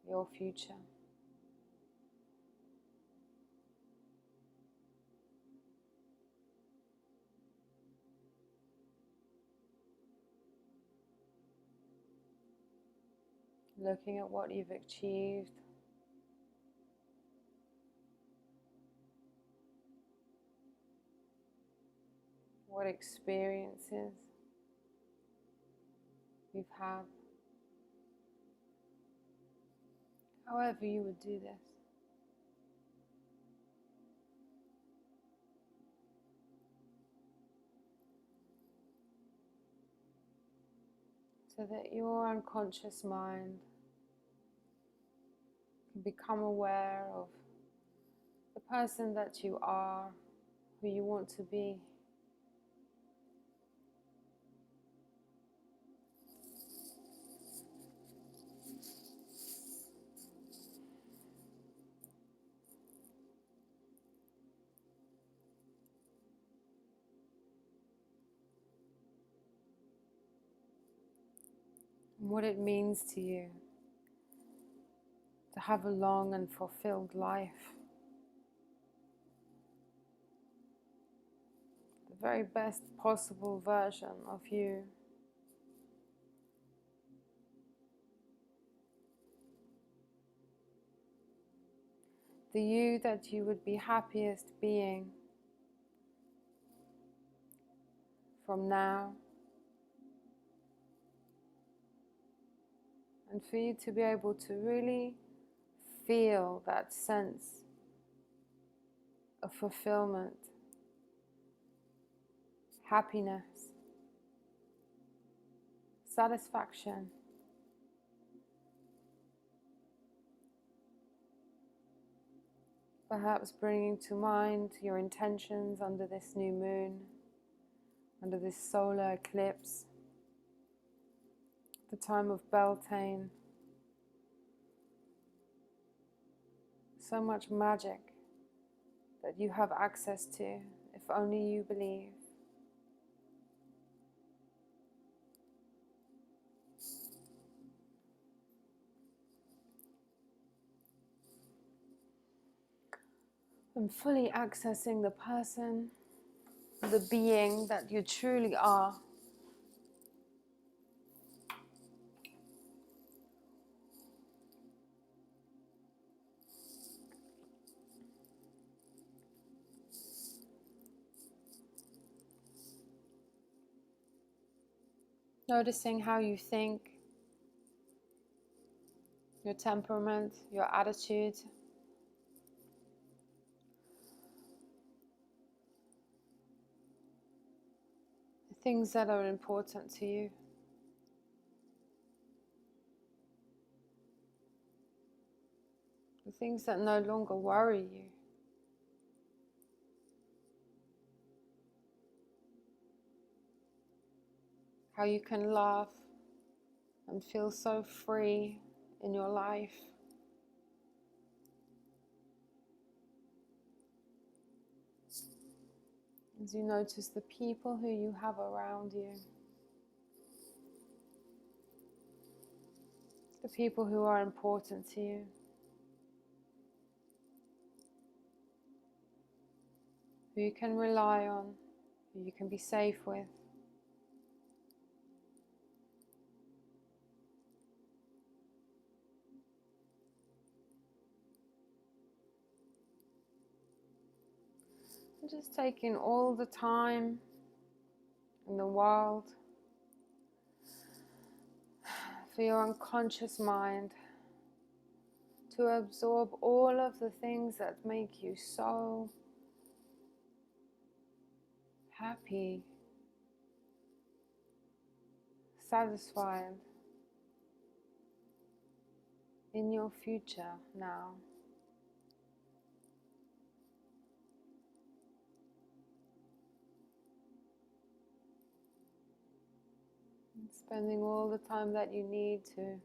your future. looking at what you've achieved, what experiences you've had, however you would do this. So that your unconscious mind can become aware of the person that you are, who you want to be. And what it means to you to have a long and fulfilled life. The very best possible version of you. The you that you would be happiest being from now. And for you to be able to really feel that sense of fulfillment, happiness, satisfaction. Perhaps bringing to mind your intentions under this new moon, under this solar eclipse, the time of Beltane. So much magic that you have access to, if only you believe. And fully accessing the person, the being that you truly are. Noticing how you think, your temperament, your attitude. The things that are important to you. The things that no longer worry you. How you can laugh and feel so free in your life. As you notice the people who you have around you. The people who are important to you. Who you can rely on, who you can be safe with. And just taking all the time in the world for your unconscious mind to absorb all of the things that make you so happy, satisfied in your future now. And spending all the time that you need to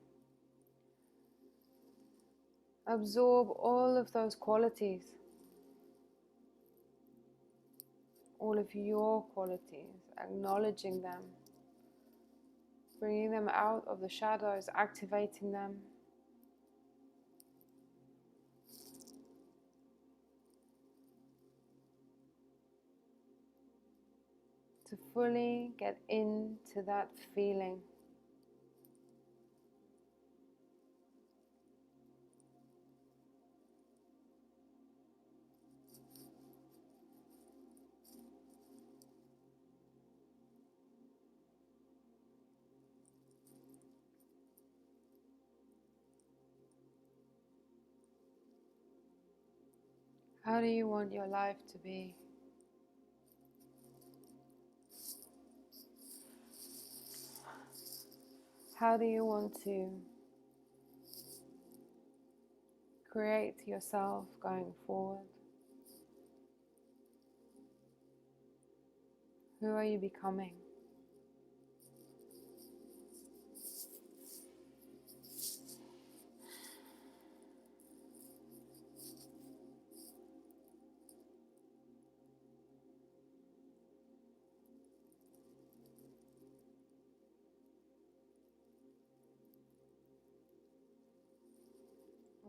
absorb all of those qualities, all of your qualities, acknowledging them, bringing them out of the shadows, activating them. To fully get into that feeling How do you want your life to be? How do you want to create yourself going forward? Who are you becoming?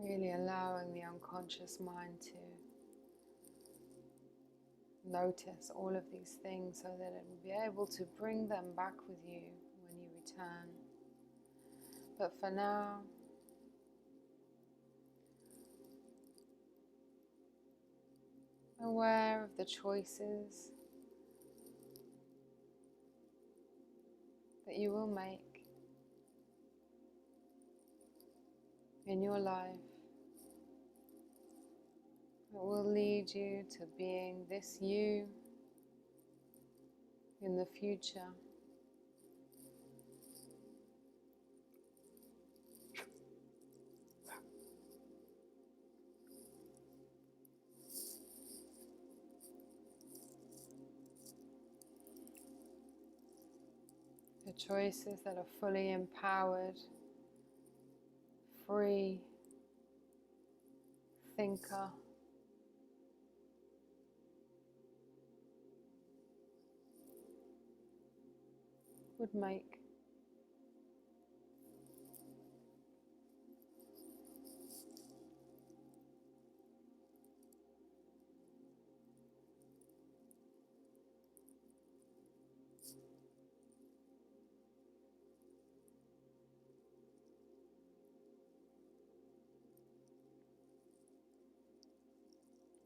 Really allowing the unconscious mind to notice all of these things so that it will be able to bring them back with you when you return. But for now, aware of the choices that you will make in your life that will lead you to being this you in the future. The choices that are fully empowered, free thinker, would make.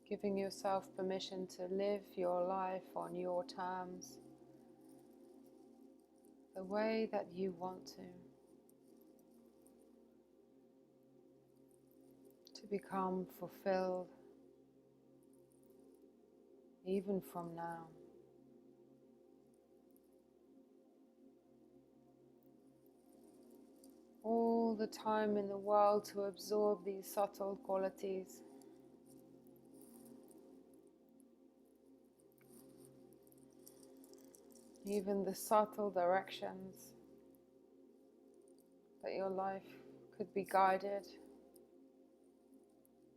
Giving yourself permission to live your life on your terms, the way that you want to become fulfilled even from now. All the time in the world to absorb these subtle qualities. Even the subtle directions that your life could be guided.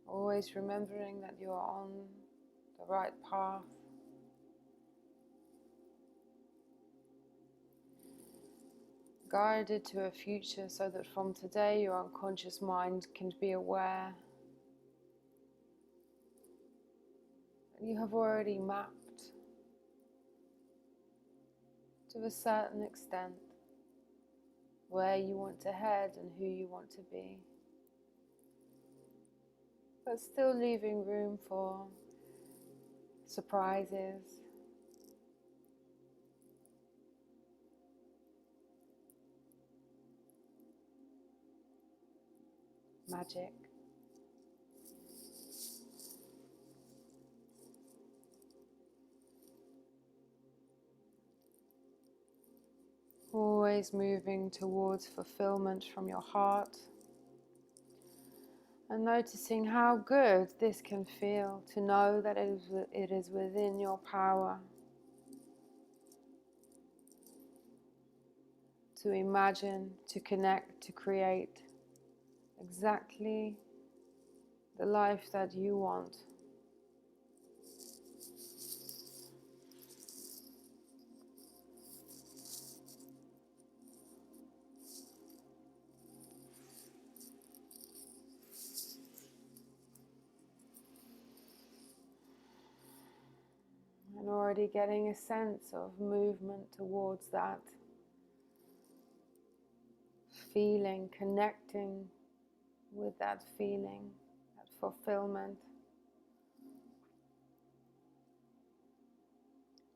Always remembering that you are on the right path. Guided to a future so that from today your unconscious mind can be aware that you have already mapped to a certain extent where you want to head and who you want to be, but still leaving room for surprises, magic. Always moving towards fulfillment from your heart and noticing how good this can feel to know that it is within your power to imagine, to connect, to create exactly the life that you want. And already getting a sense of movement towards that feeling, connecting with that feeling, that fulfillment.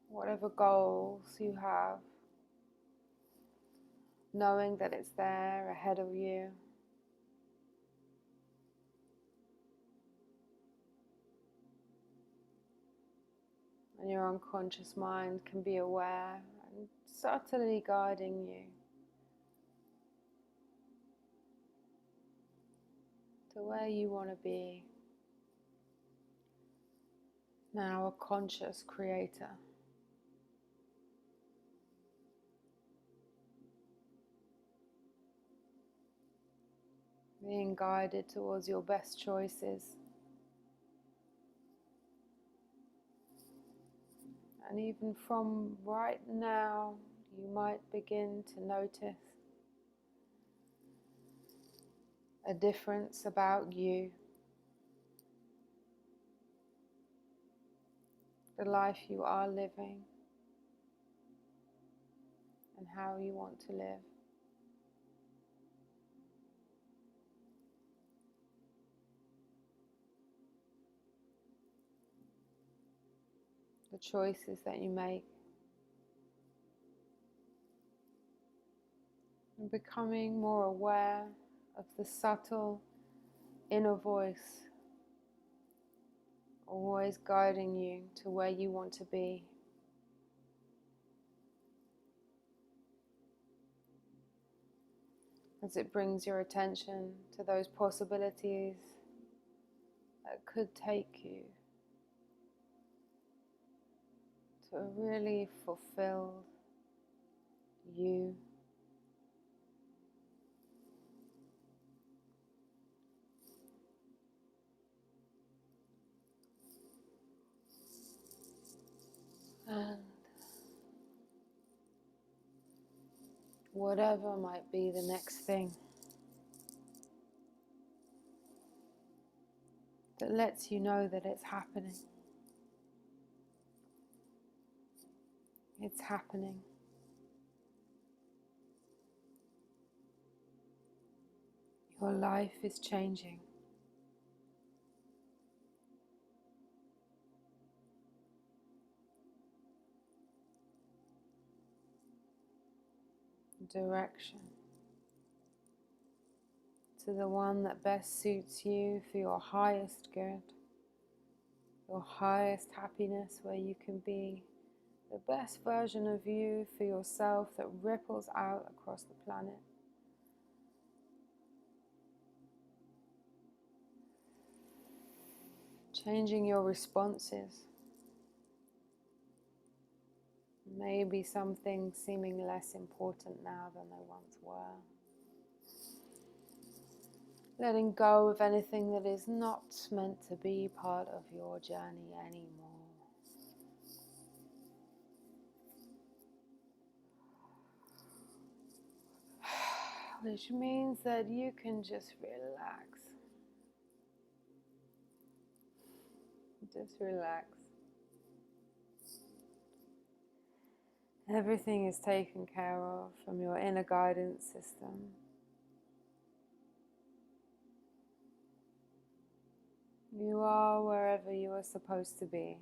Whatever goals you have, knowing that it's there ahead of you. And your unconscious mind can be aware and subtly guiding you to where you want to be. Now a conscious creator. Being guided towards your best choices. And even from right now, you might begin to notice a difference about you, the life you are living, and how you want to live. The choices that you make. And becoming more aware of the subtle inner voice always guiding you to where you want to be. As it brings your attention to those possibilities that could take you to a really fulfilled you. And whatever might be the next thing that lets you know that it's happening. It's happening. Your life is changing. Direction to the one that best suits you for your highest good, your highest happiness, where you can be the best version of you for yourself that ripples out across the planet. Changing your responses. Maybe some things seeming less important now than they once were. Letting go of anything that is not meant to be part of your journey anymore. Which means that you can just relax. Just relax. Everything is taken care of from your inner guidance system. You are wherever you are supposed to be,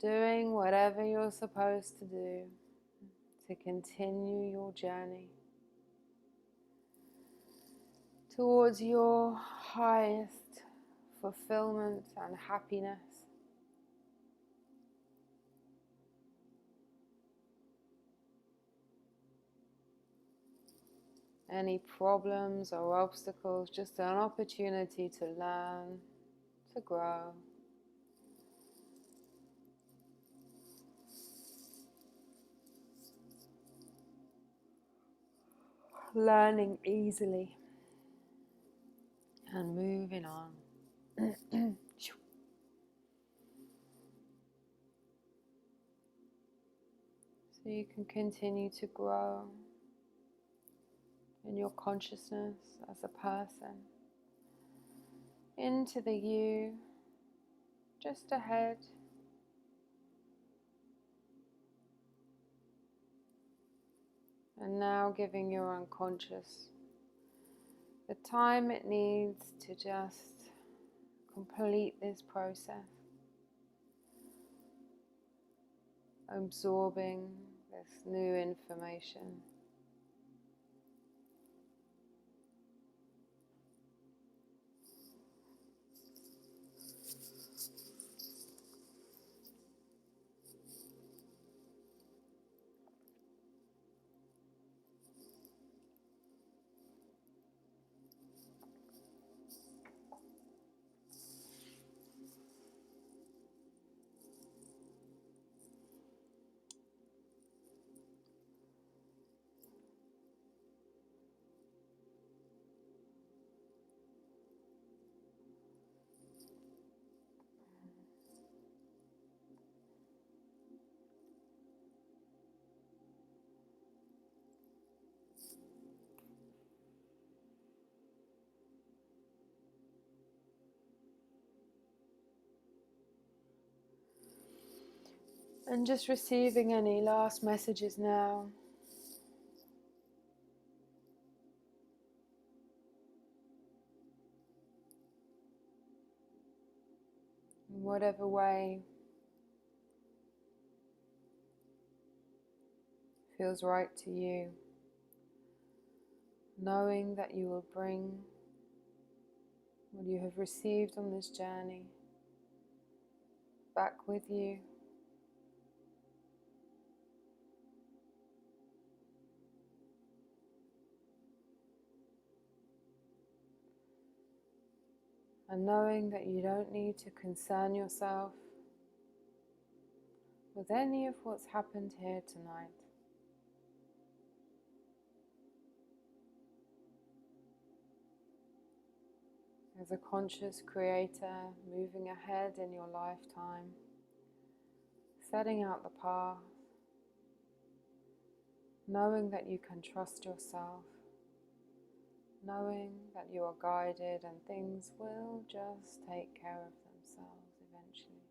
doing whatever you're supposed to do to continue your journey towards your highest fulfillment and happiness. Any problems or obstacles, just an opportunity to learn, to grow. Learning easily and moving on. So you can continue to grow in your consciousness as a person, into the you just ahead, and now giving your unconscious the time it needs to just complete this process, absorbing this new information. And just receiving any last messages now. In whatever way feels right to you. Knowing that you will bring what you have received on this journey back with you. And knowing that you don't need to concern yourself with any of what's happened here tonight. As a conscious creator moving ahead in your lifetime, setting out the path, knowing that you can trust yourself, knowing that you are guided and things will just take care of themselves eventually.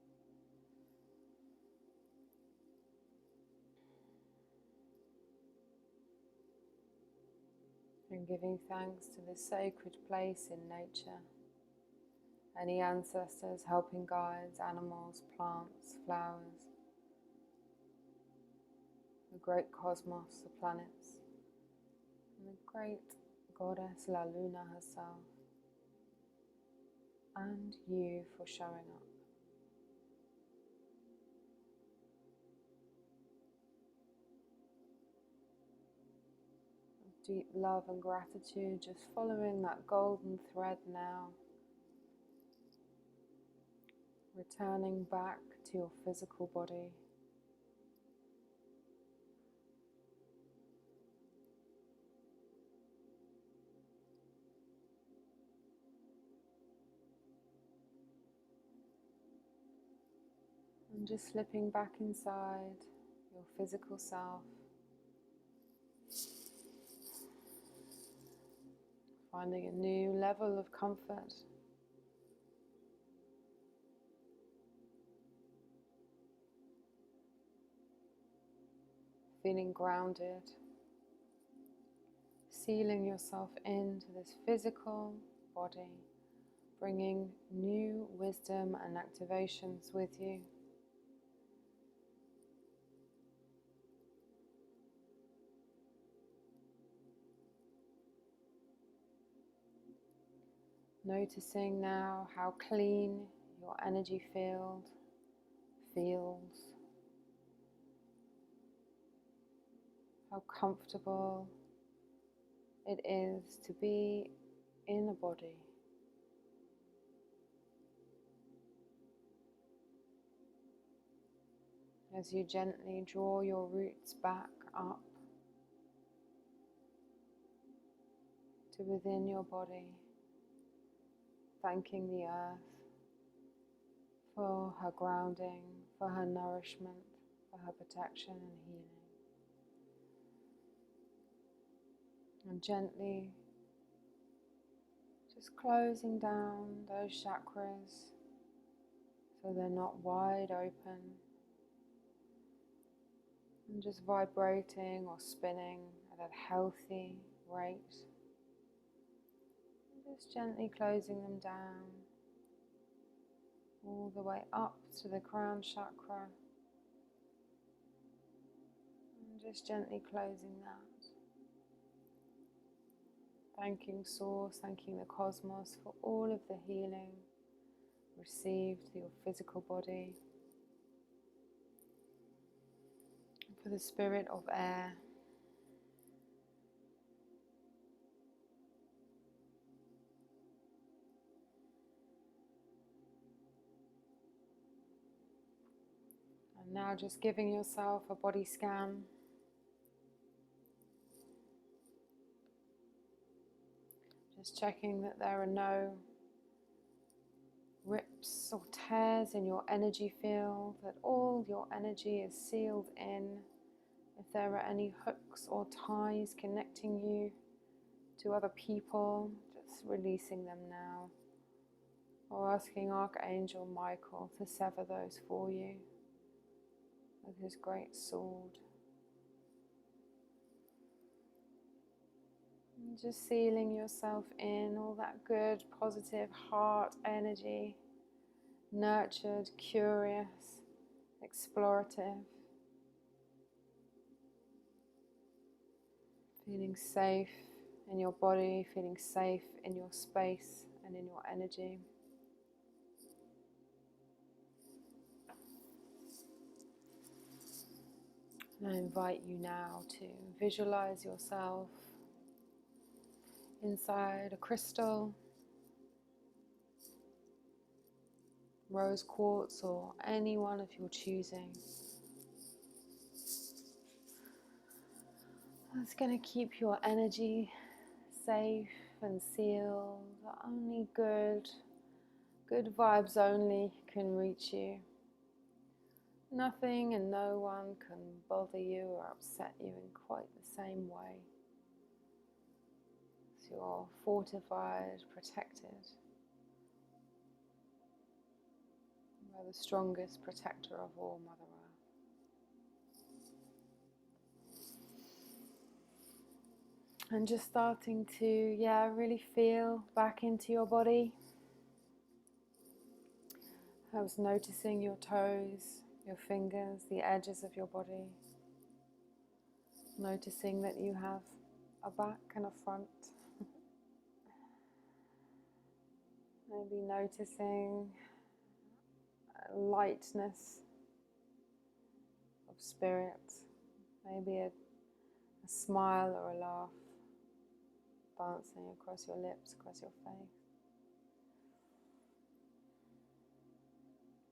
And giving thanks to this sacred place in nature, any ancestors, helping guides, animals, plants, flowers, the great cosmos, the planets, and the great goddess La Luna herself, and you for showing up. Deep love and gratitude, just following that golden thread now, returning back to your physical body. And just slipping back inside your physical self, finding a new level of comfort. Feeling grounded, sealing yourself into this physical body, bringing new wisdom and activations with you. Noticing now how clean your energy field feels, how comfortable it is to be in a body. As you gently draw your roots back up to within your body, thanking the earth for her grounding, for her nourishment, for her protection and healing. And gently just closing down those chakras so they're not wide open, and just vibrating or spinning at a healthy rate. And just gently closing them down all the way up to the crown chakra, and just gently closing that. Thanking Source, thanking the cosmos for all of the healing received through your physical body, for the spirit of air, and now just giving yourself a body scan. Just checking that there are no rips or tears in your energy field, that all your energy is sealed in. If there are any hooks or ties connecting you to other people, just releasing them now, or asking Archangel Michael to sever those for you. with his great sword. And just sealing yourself in all that good, positive heart energy, nurtured, curious, explorative, feeling safe in your body, feeling safe in your space and in your energy. And I invite you now to visualize yourself inside a crystal, rose quartz, or any one of your choosing. That's going to keep your energy safe and sealed. Only good vibes only can reach you. Nothing and no one can bother you or upset you in quite the same way. So you're fortified, protected by the strongest protector of all, Mother Earth. And just starting to, really feel back into your body. I was noticing your toes, your fingers, the edges of your body. Noticing that you have a back and a front. Maybe noticing a lightness of spirit. Maybe a smile or a laugh dancing across your lips, across your face.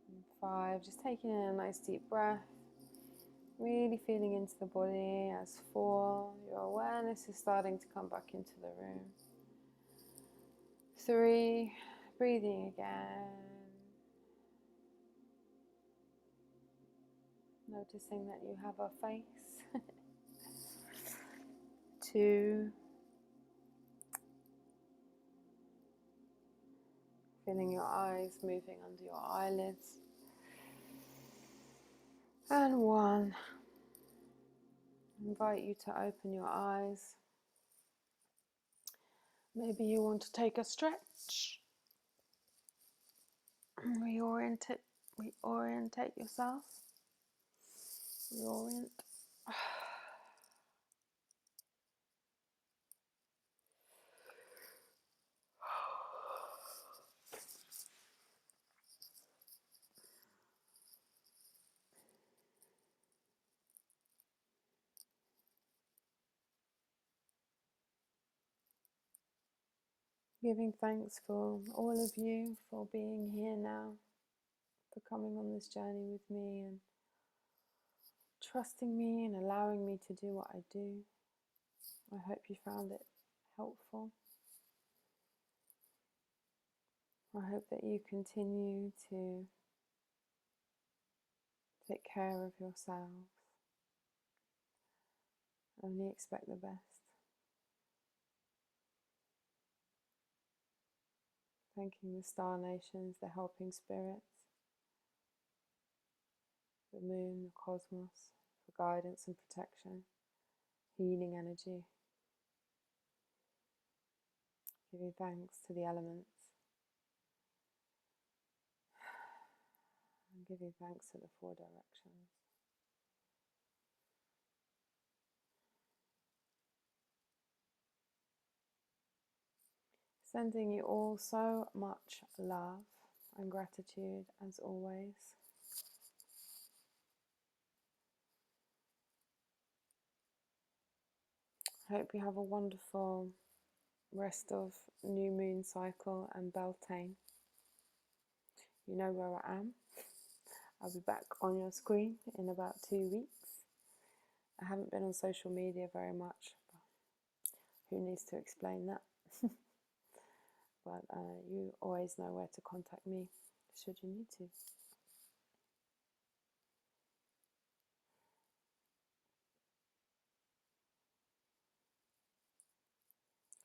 And 5, just taking in a nice deep breath. Really feeling into the body. As 4, your awareness is starting to come back into the room. 3, breathing again. Noticing that you have a face. 2, feeling your eyes moving under your eyelids. And 1. I invite you to open your eyes. Maybe you want to take a stretch. Reorientate yourself. Reorient. Giving thanks for all of you for being here now, for coming on this journey with me and trusting me and allowing me to do what I do. I hope you found it helpful. I hope that you continue to take care of yourselves. Only expect the best. Thanking the star nations, the helping spirits, the moon, the cosmos, for guidance and protection, healing energy. Giving thanks to the elements, and giving thanks to the 4 directions. Sending you all so much love and gratitude as always. Hope you have a wonderful rest of new moon cycle and Beltane. You know where I am. I'll be back on your screen in about 2 weeks. I haven't been on social media very much. Who needs to explain that? But you always know where to contact me should you need to.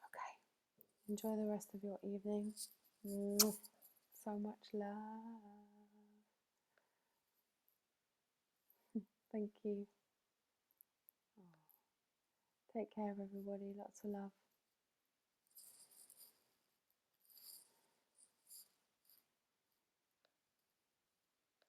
Okay, enjoy the rest of your evening. So much love. Thank you. Oh, take care of everybody. Lots of love.